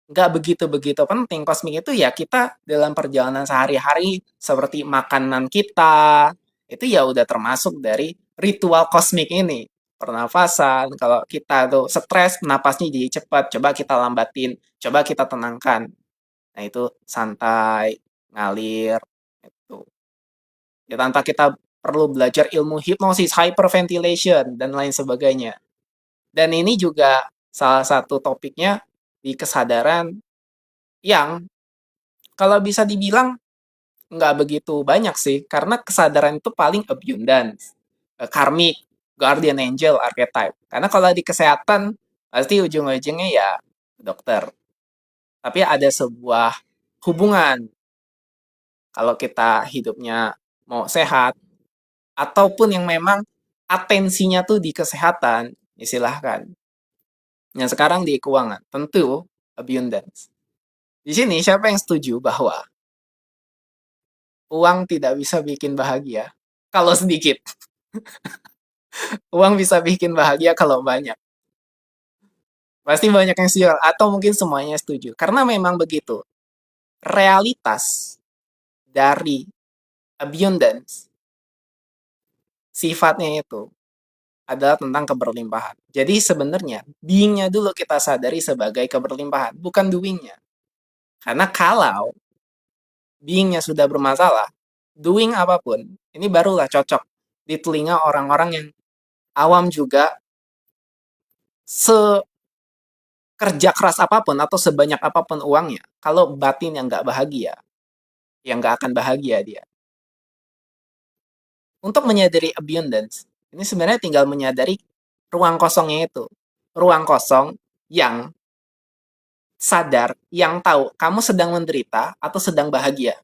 nggak begitu-begitu penting. Kosmik itu ya kita dalam perjalanan sehari-hari seperti makanan kita, itu ya udah termasuk dari ritual kosmik ini. Pernafasan, kalau kita tuh stres, napasnya jadi cepat, coba kita lambatin, coba kita tenangkan. Nah itu santai, ngalir, itu. Ya tanpa kita perlu belajar ilmu hipnosis, hyperventilation, dan lain sebagainya. Dan ini juga salah satu topiknya di kesadaran yang kalau bisa dibilang nggak begitu banyak sih, karena kesadaran itu paling abundance, karmic, guardian angel, archetype. Karena kalau di kesehatan, pasti ujung-ujungnya ya dokter. Tapi ada sebuah hubungan, kalau kita hidupnya mau sehat, ataupun yang memang atensinya tuh di kesehatan, ya silahkan. Yang sekarang di keuangan, tentu abundance. Di sini siapa yang setuju bahwa uang tidak bisa bikin bahagia kalau sedikit? Uang bisa bikin bahagia kalau banyak. Pasti banyak yang setuju, atau mungkin semuanya setuju. Karena memang begitu. Realitas dari abundance, sifatnya itu adalah tentang keberlimpahan. Jadi sebenarnya, being-nya dulu kita sadari sebagai keberlimpahan, bukan doing-nya. Karena kalau being-nya sudah bermasalah, doing apapun, ini barulah cocok di telinga orang-orang yang awam juga, sekerja keras apapun atau sebanyak apapun uangnya, kalau batin yang nggak bahagia, yang nggak akan bahagia dia. Untuk menyadari abundance, ini sebenarnya tinggal menyadari ruang kosongnya itu. Ruang kosong yang sadar, yang tahu kamu sedang menderita atau sedang bahagia.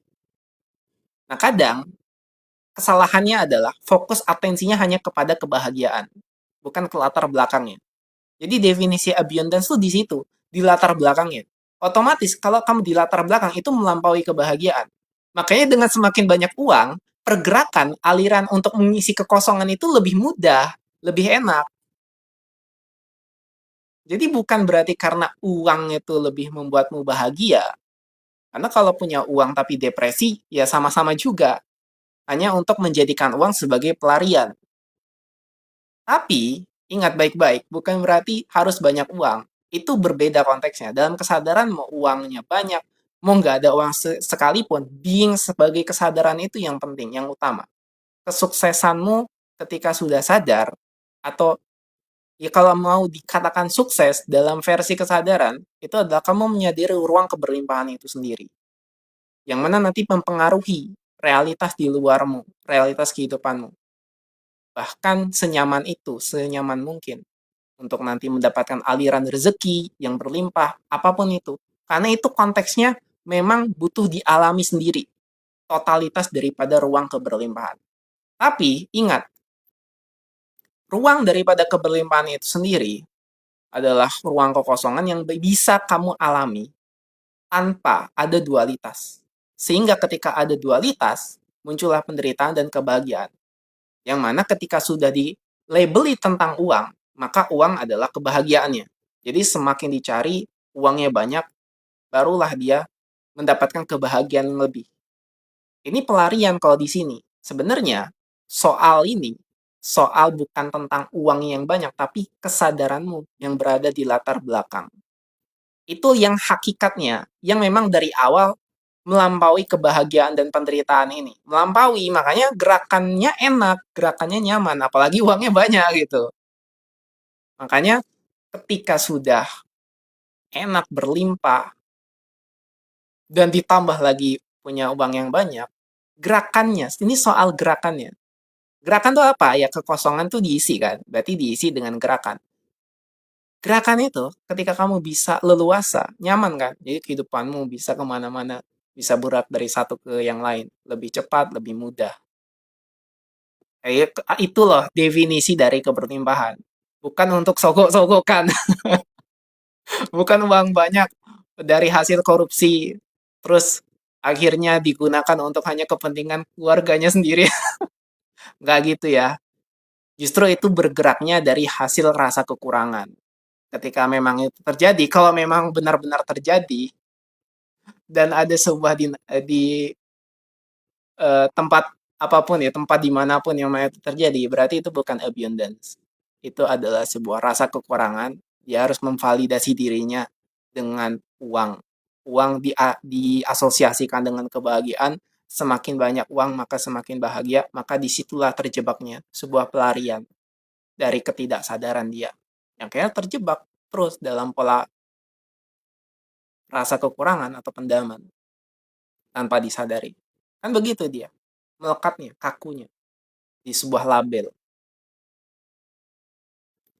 Nah, kadang kesalahannya adalah fokus atensinya hanya kepada kebahagiaan, bukan ke latar belakangnya. Jadi definisi abundance tuh di situ, di latar belakangnya. Otomatis kalau kamu di latar belakang itu melampaui kebahagiaan. Makanya dengan semakin banyak uang, pergerakan, aliran untuk mengisi kekosongan itu lebih mudah, lebih enak. Jadi bukan berarti karena uang itu lebih membuatmu bahagia. Karena kalau punya uang tapi depresi, ya sama-sama juga. Hanya untuk menjadikan uang sebagai pelarian. Tapi, ingat baik-baik, bukan berarti harus banyak uang. Itu berbeda konteksnya. Dalam kesadaran, mau uangnya banyak, mau nggak ada uang sekalipun, being sebagai kesadaran itu yang penting, yang utama. Kesuksesanmu ketika sudah sadar, atau ya kalau mau dikatakan sukses dalam versi kesadaran, itu adalah kamu menyadari ruang keberlimpahan itu sendiri. Yang mana nanti mempengaruhi realitas di luarmu, realitas kehidupanmu. Bahkan senyaman itu, senyaman mungkin untuk nanti mendapatkan aliran rezeki yang berlimpah, apapun itu. Karena itu konteksnya memang butuh dialami sendiri, totalitas daripada ruang keberlimpahan. Tapi ingat, ruang daripada keberlimpahan itu sendiri adalah ruang kekosongan yang bisa kamu alami tanpa ada dualitas. Sehingga ketika ada dualitas, muncullah penderitaan dan kebahagiaan. Yang mana ketika sudah di-labeli tentang uang, maka uang adalah kebahagiaannya. Jadi semakin dicari, uangnya banyak, barulah dia mendapatkan kebahagiaan yang lebih. Ini pelarian kalau di sini. Sebenarnya soal ini, soal bukan tentang uang yang banyak, tapi kesadaranmu yang berada di latar belakang. Itu yang hakikatnya, yang memang dari awal melampaui kebahagiaan dan penderitaan ini. Melampaui, makanya gerakannya enak, gerakannya nyaman, apalagi uangnya banyak gitu. Makanya ketika sudah enak, berlimpah, dan ditambah lagi punya uang yang banyak, gerakannya, ini soal gerakannya. Gerakan tuh apa? Ya kekosongan tuh diisi kan, berarti diisi dengan gerakan. Gerakan itu ketika kamu bisa leluasa, nyaman kan, jadi kehidupanmu bisa kemana-mana, bisa berat dari satu ke yang lain, lebih cepat, lebih mudah. Itu loh definisi dari keberlimpahan. Bukan untuk sogok-sogokan, bukan uang banyak dari hasil korupsi, terus akhirnya digunakan untuk hanya kepentingan keluarganya sendiri. Nggak gitu ya. Justru itu bergeraknya dari hasil rasa kekurangan. Ketika memang itu terjadi, kalau memang benar-benar terjadi, dan ada sebuah di tempat apapun ya, tempat dimanapun yang mana itu terjadi, berarti itu bukan abundance. Itu adalah sebuah rasa kekurangan. Dia harus memvalidasi dirinya dengan uang. Uang diasosiasikan dengan kebahagiaan. Semakin banyak uang, maka semakin bahagia. Maka disitulah terjebaknya sebuah pelarian dari ketidaksadaran dia. Yang kayaknya terjebak terus dalam pola rasa kekurangan atau pendaman tanpa disadari. Kan begitu dia, melekatnya, kakunya di sebuah label.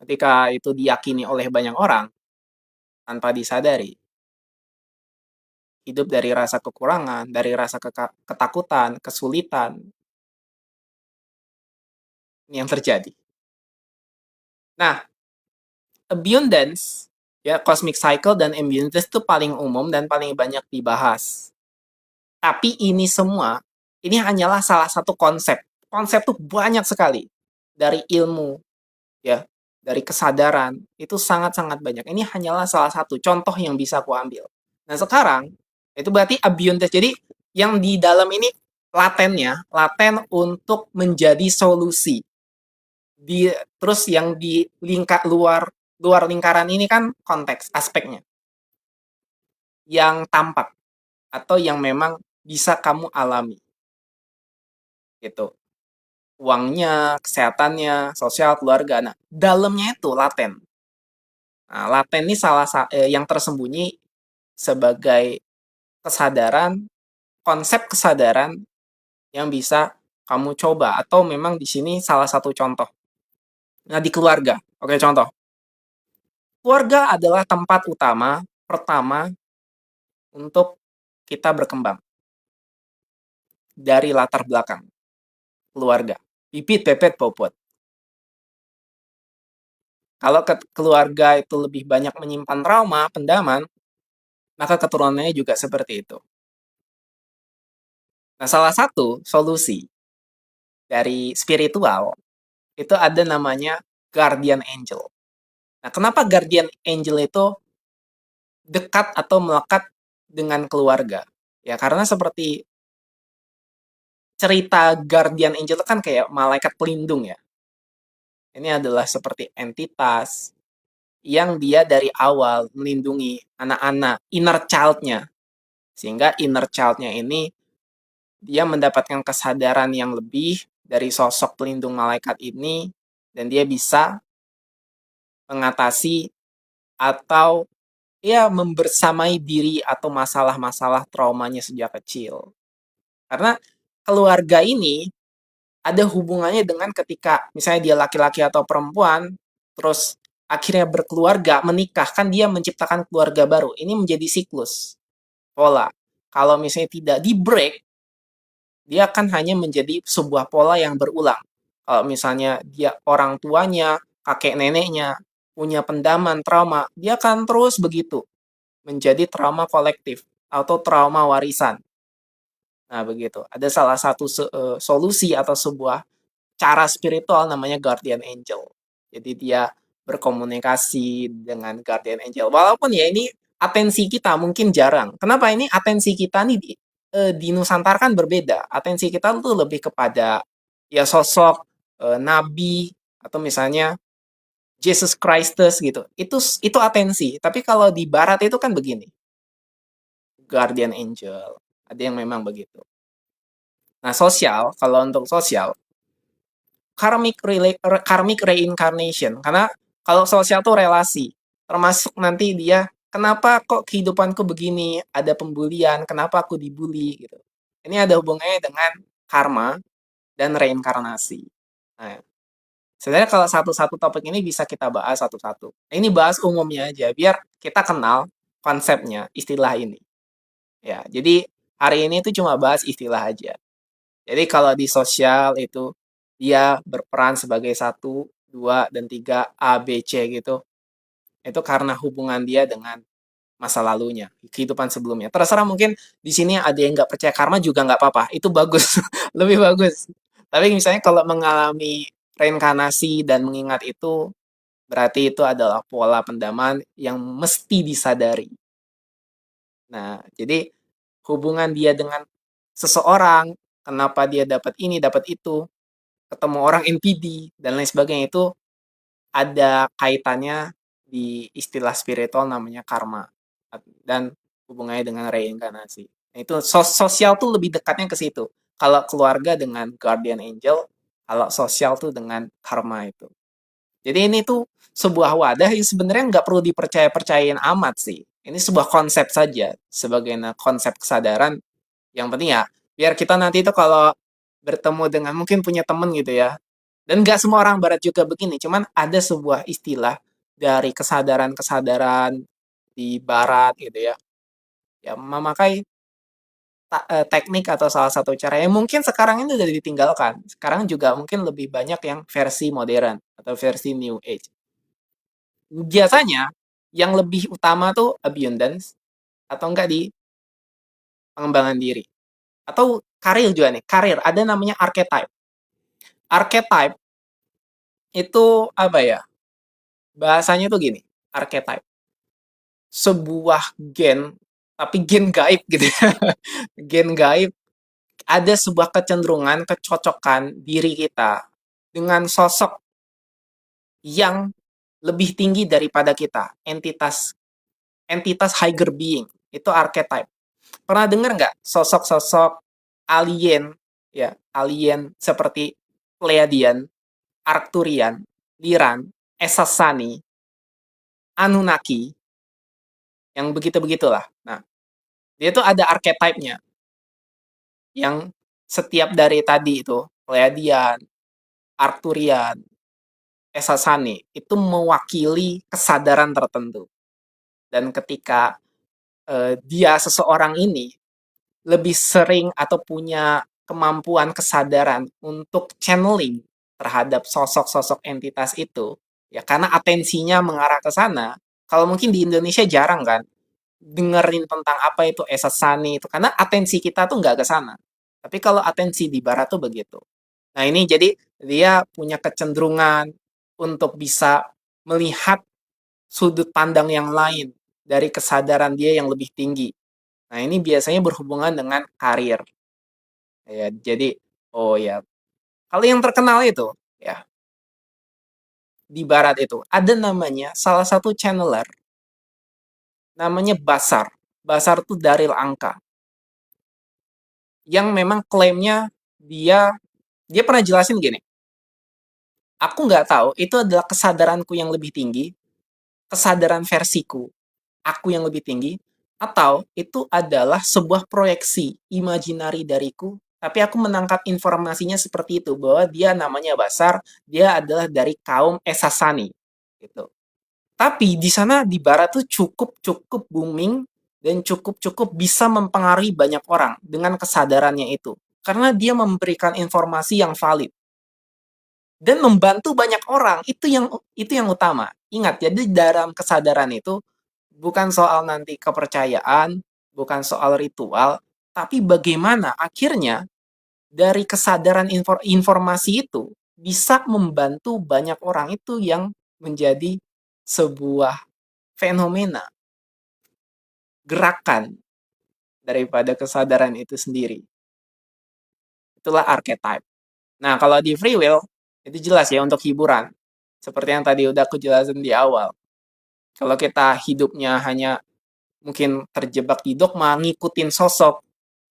Ketika itu diyakini oleh banyak orang tanpa disadari, hidup dari rasa kekurangan, dari rasa ketakutan, kesulitan yang terjadi. Nah, abundance, ya cosmic cycle dan abundance itu paling umum dan paling banyak dibahas. Tapi ini semua, ini hanyalah salah satu konsep. Konsep tuh banyak sekali. Dari ilmu, ya, dari kesadaran, itu sangat-sangat banyak. Ini hanyalah salah satu contoh yang bisa aku ambil. Nah sekarang, itu berarti abundance. Jadi yang di dalam ini latennya, laten untuk menjadi solusi. Di, terus yang di luar luar lingkaran ini kan konteks, aspeknya. Yang tampak, atau yang memang bisa kamu alami. Gitu. Uangnya, kesehatannya, sosial, keluarga. Nah, dalamnya itu laten. Nah, laten ini yang tersembunyi sebagai kesadaran, konsep kesadaran yang bisa kamu coba atau memang di sini salah satu contoh. Nah, di keluarga. Oke, contoh. Keluarga adalah tempat utama pertama untuk kita berkembang. dari latar belakang keluarga. Pipit, pepet, popot. Kalau keluarga itu lebih banyak menyimpan trauma, pendaman, maka keturunannya juga seperti itu. Nah, salah satu solusi dari spiritual itu ada namanya guardian angel. Nah, kenapa guardian angel itu dekat atau melekat dengan keluarga? Ya, karena seperti cerita guardian angel kan kayak malaikat pelindung ya. Ini adalah seperti entitas yang dia dari awal melindungi anak-anak, inner child-nya. Sehingga inner child-nya ini dia mendapatkan kesadaran yang lebih dari sosok pelindung malaikat ini dan dia bisa mengatasi atau ya membersamai diri atau masalah-masalah traumanya sejak kecil. Karena keluarga ini ada hubungannya dengan ketika misalnya dia laki-laki atau perempuan, terus akhirnya berkeluarga, menikah, kan dia menciptakan keluarga baru. Ini menjadi siklus, pola. Kalau misalnya tidak di-break, dia akan hanya menjadi sebuah pola yang berulang. Kalau misalnya dia orang tuanya, kakek neneknya, punya pendaman, trauma, dia akan terus begitu. Menjadi trauma kolektif atau trauma warisan. Nah, begitu. Ada salah satu solusi atau sebuah cara spiritual namanya guardian angel. Jadi dia berkomunikasi dengan guardian angel. Walaupun ya ini atensi kita mungkin jarang. Kenapa ini atensi kita nih di Nusantara kan berbeda. Atensi kita tuh lebih kepada ya sosok nabi atau misalnya Jesus Christus gitu. Itu atensi. Tapi kalau di barat itu kan begini. Guardian angel. Ada yang memang begitu. Nah, sosial, kalau untuk sosial karmic reincarnation karena kalau sosial tuh relasi termasuk nanti dia kenapa kok kehidupanku begini ada pembulian kenapa aku dibully gitu ini ada hubungannya dengan karma dan reinkarnasi. Nah, sebenarnya kalau satu-satu topik ini bisa kita bahas satu-satu. Nah, ini bahas umumnya aja biar kita kenal konsepnya istilah ini ya jadi hari ini tuh cuma bahas istilah aja. Jadi kalau di sosial itu dia berperan sebagai satu, dua, dan tiga A, B, C gitu. Itu karena hubungan dia dengan masa lalunya, kehidupan sebelumnya. Terserah mungkin di sini ada yang nggak percaya karma juga nggak apa-apa. Itu bagus, lebih bagus. Tapi misalnya kalau mengalami reinkarnasi dan mengingat itu, berarti itu adalah pola pendaman yang mesti disadari. Nah, jadi hubungan dia dengan seseorang, kenapa dia dapat ini, dapat itu, ketemu orang NPD, dan lain sebagainya itu ada kaitannya di istilah spiritual namanya karma dan hubungannya dengan reinkarnasi. Nah, itu sosial tuh lebih dekatnya ke situ. Kalau keluarga dengan guardian angel, kalau sosial tuh dengan karma itu. Jadi ini tuh sebuah wadah yang sebenarnya nggak perlu dipercaya-percayain amat sih. Ini sebuah konsep saja, sebagai konsep kesadaran. Yang penting ya, biar kita nanti itu kalau bertemu dengan mungkin punya temen gitu ya. Dan nggak semua orang barat juga begini, cuman ada sebuah istilah dari kesadaran-kesadaran di barat gitu ya. Ya memakai teknik atau salah satu cara yang mungkin sekarang ini udah ditinggalkan. Sekarang juga mungkin lebih banyak yang versi modern atau versi new age. Biasanya yang lebih utama tuh abundance atau enggak di pengembangan diri. Atau karir juga nih, karir ada namanya archetype. Archetype itu apa ya? Bahasanya tuh gini, archetype. Sebuah gen, tapi gen gaib gitu ya. Gen gaib, ada sebuah kecenderungan, kecocokan diri kita dengan sosok yang lebih tinggi daripada kita, entitas entitas higher being, itu archetype. Pernah dengar nggak sosok-sosok alien, ya, alien seperti Pleiadian, Arcturian, Liran, Esasani, Anunnaki, yang begitu-begitulah. Nah, dia tuh ada archetype-nya yang setiap dari tadi itu, Pleiadian, Arcturian, Esasani, itu mewakili kesadaran tertentu. Dan ketika dia seseorang ini lebih sering atau punya kemampuan kesadaran untuk channeling terhadap sosok-sosok entitas itu, ya karena atensinya mengarah ke sana, kalau mungkin di Indonesia jarang kan, dengerin tentang apa itu Esa Sani itu, karena atensi kita tuh nggak ke sana. Tapi kalau atensi di barat tuh begitu. Nah ini jadi dia punya kecenderungan untuk bisa melihat sudut pandang yang lain dari kesadaran dia yang lebih tinggi. Nah ini biasanya berhubungan dengan karir. Ya, jadi, oh ya, kalau yang terkenal itu, ya, di barat itu, ada namanya, salah satu channeler, namanya Basar. Basar tuh Daril Angka. Yang memang klaimnya dia pernah jelasin gini, aku nggak tahu itu adalah kesadaranku yang lebih tinggi, kesadaran versiku, aku yang lebih tinggi, atau itu adalah sebuah proyeksi imajinari dariku, tapi aku menangkap informasinya seperti itu, bahwa dia namanya Basar, dia adalah dari kaum Esasani, gitu. Tapi di sana di barat tuh cukup booming dan cukup bisa mempengaruhi banyak orang dengan kesadarannya itu. Karena dia memberikan informasi yang valid dan membantu banyak orang. Itu yang utama. Ingat, jadi dalam kesadaran itu bukan soal nanti kepercayaan, bukan soal ritual, tapi bagaimana akhirnya dari kesadaran informasi itu bisa membantu banyak orang, itu yang menjadi sebuah fenomena, gerakan daripada kesadaran itu sendiri. Itulah archetype. Nah, kalau di free will, itu jelas ya untuk hiburan. Seperti yang tadi udah aku jelasin di awal. Kalau kita hidupnya hanya mungkin terjebak di dogma, ngikutin sosok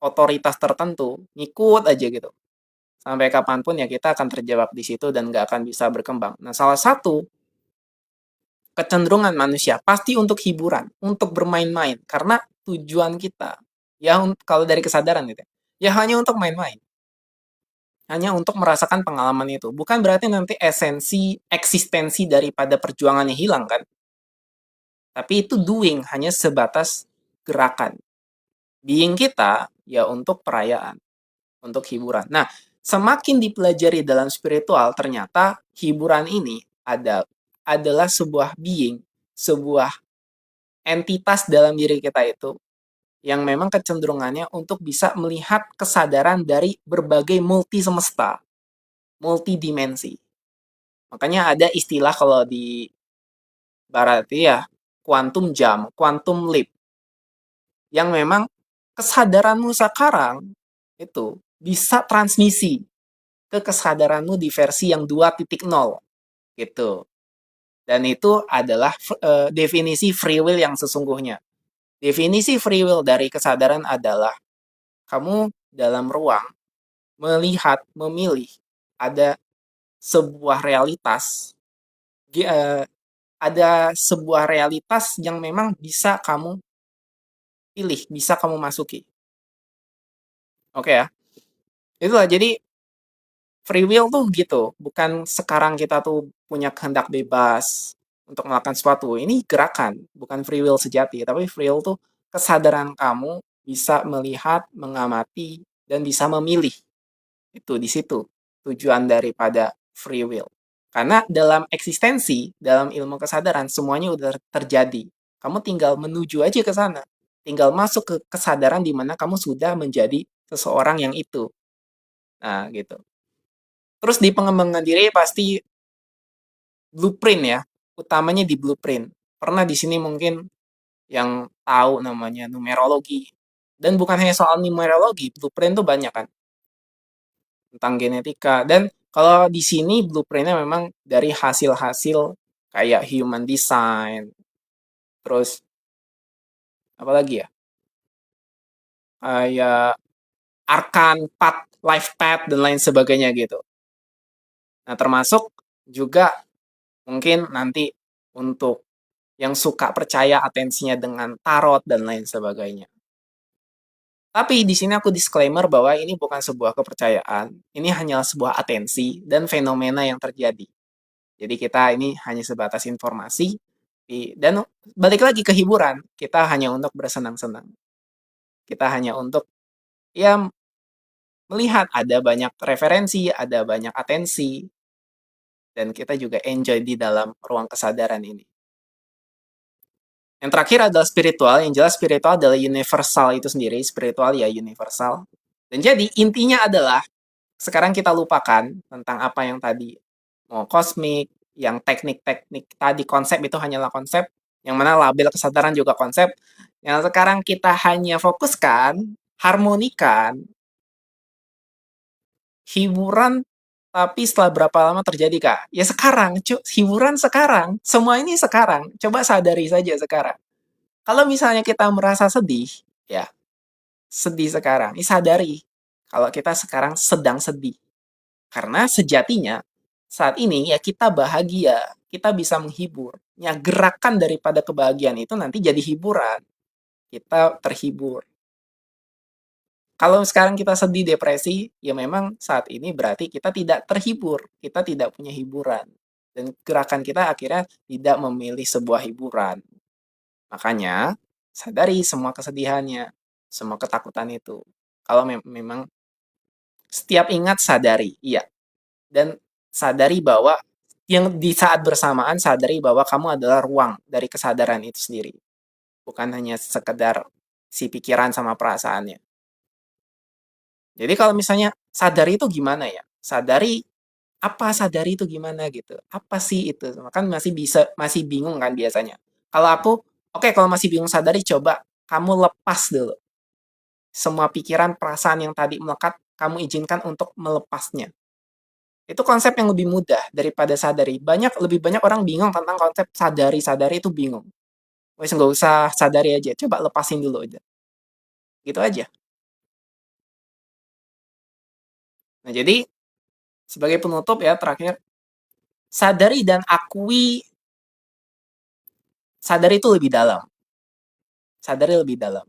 otoritas tertentu, ngikut aja gitu. Sampai kapanpun ya kita akan terjebak di situ dan nggak akan bisa berkembang. Nah, salah satu kecenderungan manusia pasti untuk hiburan, untuk bermain-main. Karena tujuan kita, ya kalau dari kesadaran gitu, ya hanya untuk main-main. Hanya untuk merasakan pengalaman itu. Bukan berarti nanti esensi, eksistensi daripada perjuangannya hilang kan. Tapi itu doing, hanya sebatas gerakan. Being kita, ya untuk perayaan, untuk hiburan. Nah, semakin dipelajari dalam spiritual, ternyata hiburan ini adalah sebuah being, sebuah entitas dalam diri kita itu, yang memang kecenderungannya untuk bisa melihat kesadaran dari berbagai multi semesta, multi dimensi. Makanya ada istilah kalau di barat ya, quantum jump, quantum leap, yang memang kesadaranmu sekarang itu bisa transmisi ke kesadaranmu di versi yang 2.0 gitu. Dan itu adalah definisi free will yang sesungguhnya. Definisi free will dari kesadaran adalah kamu dalam ruang melihat, memilih ada sebuah realitas, ada sebuah realitas yang memang bisa kamu pilih, bisa kamu masuki. Oke ya. Itulah, jadi free will tuh gitu. Bukan sekarang kita tuh punya kehendak bebas untuk melakukan sesuatu. Ini gerakan, bukan free will sejati. Tapi free will tuh kesadaran kamu bisa melihat, mengamati, dan bisa memilih. Itu di situ tujuan daripada free will. Karena dalam eksistensi, dalam ilmu kesadaran, semuanya udah terjadi. Kamu tinggal menuju aja ke sana. Tinggal masuk ke kesadaran di mana kamu sudah menjadi seseorang yang itu. Nah, gitu. Terus di pengembangan diri pasti blueprint ya. Utamanya di blueprint. Pernah di sini mungkin yang tahu namanya numerologi. Dan bukan hanya soal numerologi, blueprint tuh banyak kan. Tentang genetika. Dan kalau di sini blueprintnya memang dari hasil-hasil kayak human design, terus apa lagi ya? Kayak arkan, path, life path, dan lain sebagainya gitu. Nah, termasuk juga mungkin nanti untuk yang suka percaya atensinya dengan tarot dan lain sebagainya. Tapi di sini aku disclaimer bahwa ini bukan sebuah kepercayaan, ini hanyalah sebuah atensi dan fenomena yang terjadi. Jadi kita ini hanya sebatas informasi, dan balik lagi ke hiburan, kita hanya untuk bersenang-senang. Kita hanya untuk ya melihat ada banyak referensi, ada banyak atensi, dan kita juga enjoy di dalam ruang kesadaran ini. Yang terakhir adalah spiritual, yang jelas spiritual adalah universal itu sendiri, spiritual ya universal. Dan jadi intinya adalah sekarang kita lupakan tentang apa yang tadi, mau kosmik, yang teknik-teknik tadi, konsep itu hanyalah konsep, yang mana label kesadaran juga konsep. Yang sekarang kita hanya fokuskan, harmonikan, hiburan, tapi setelah berapa lama terjadi, Kak? Ya sekarang, hiburan sekarang, semua ini sekarang. Coba sadari saja sekarang. Kalau misalnya kita merasa sedih, ya, sedih sekarang, sadari kalau kita sekarang sedang sedih. Karena sejatinya saat ini ya kita bahagia, kita bisa menghibur. Ya gerakan daripada kebahagiaan itu nanti jadi hiburan. Kita terhibur. Kalau sekarang kita sedih, depresi, ya memang saat ini berarti kita tidak terhibur, kita tidak punya hiburan. Dan gerakan kita akhirnya tidak memilih sebuah hiburan. Makanya, sadari semua kesedihannya, semua ketakutan itu. Kalau memang setiap ingat sadari, iya. Dan sadari bahwa yang di saat bersamaan sadari bahwa kamu adalah ruang dari kesadaran itu sendiri. Bukan hanya sekedar si pikiran sama perasaannya. Jadi kalau misalnya sadari itu gimana ya? Sadari itu gimana gitu? Apa sih itu? Kan masih bingung kan biasanya. Kalau aku, oke, kalau masih bingung sadari, coba kamu lepas dulu. Semua pikiran, perasaan yang tadi melekat, kamu izinkan untuk melepasnya. Itu konsep yang lebih mudah daripada sadari. Lebih banyak orang bingung tentang konsep sadari itu bingung. Wes nggak usah sadari aja, coba lepasin dulu aja. Gitu aja. Nah, jadi sebagai penutup ya terakhir, sadari itu lebih dalam. Sadari lebih dalam.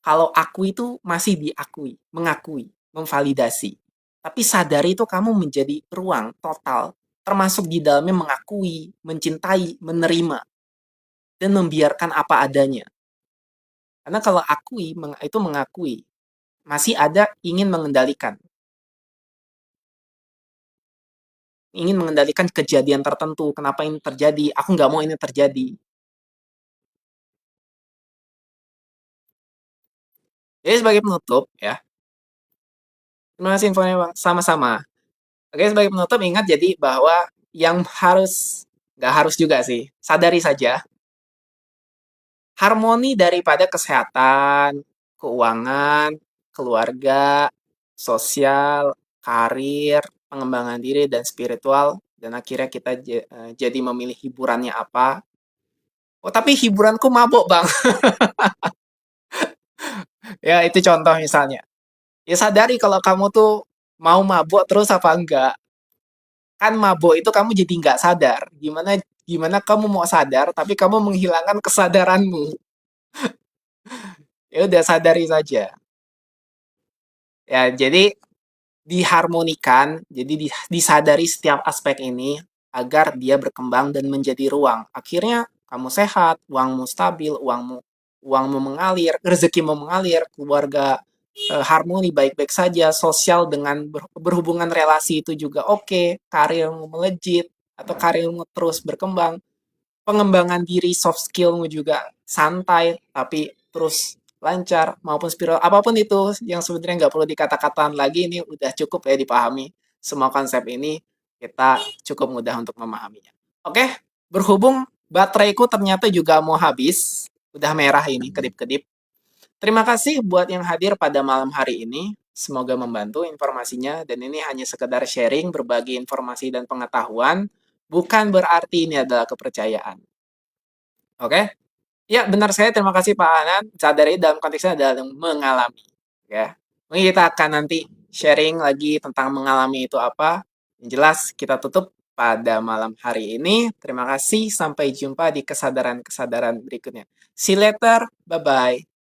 Kalau aku itu masih diakui, mengakui, memvalidasi. Tapi sadari itu kamu menjadi ruang total, termasuk di dalamnya mengakui, mencintai, menerima, dan membiarkan apa adanya. Karena kalau itu mengakui, masih ada ingin mengendalikan. Ingin mengendalikan kejadian tertentu, kenapa ini terjadi, aku nggak mau ini terjadi. Jadi sebagai penutup, ya, terima kasih infonya Bang, sama-sama. Oke, sebagai penutup ingat jadi bahwa yang nggak harus juga sih, sadari saja, harmoni daripada kesehatan, keuangan, keluarga, sosial, karir, pengembangan diri, dan spiritual, dan akhirnya kita jadi memilih hiburannya apa. Oh, tapi hiburanku mabok, Bang. Ya, itu contoh misalnya. Ya sadari kalau kamu tuh mau mabok terus apa enggak. Kan mabok itu kamu jadi nggak sadar. Gimana gimana kamu mau sadar, tapi kamu menghilangkan kesadaranmu. Ya udah sadari saja. Ya, jadi diharmonikan, jadi disadari setiap aspek ini agar dia berkembang dan menjadi ruang. Akhirnya kamu sehat, uangmu stabil, uangmu mengalir, rezekimu mengalir, keluarga harmoni baik-baik saja, sosial dengan berhubungan relasi itu juga oke, karirmu melejit atau karirmu terus berkembang, pengembangan diri, soft skillmu juga santai, tapi terus lancar, maupun spiral, apapun itu yang sebenarnya nggak perlu dikata-kataan lagi, ini udah cukup ya dipahami. Semua konsep ini kita cukup mudah untuk memahaminya. Oke, berhubung bateraiku ternyata juga mau habis, udah merah ini, kedip-kedip. Terima kasih buat yang hadir pada malam hari ini. Semoga membantu informasinya, dan ini hanya sekedar sharing, berbagi informasi dan pengetahuan, bukan berarti ini adalah kepercayaan. Oke? Ya, benar sekali. Terima kasih Pak Anan. Sadari dalam konteksnya adalah mengalami. Ya. Mungkin kita akan nanti sharing lagi tentang mengalami itu apa. Yang jelas kita tutup pada malam hari ini. Terima kasih. Sampai jumpa di kesadaran-kesadaran berikutnya. See you later. Bye-bye.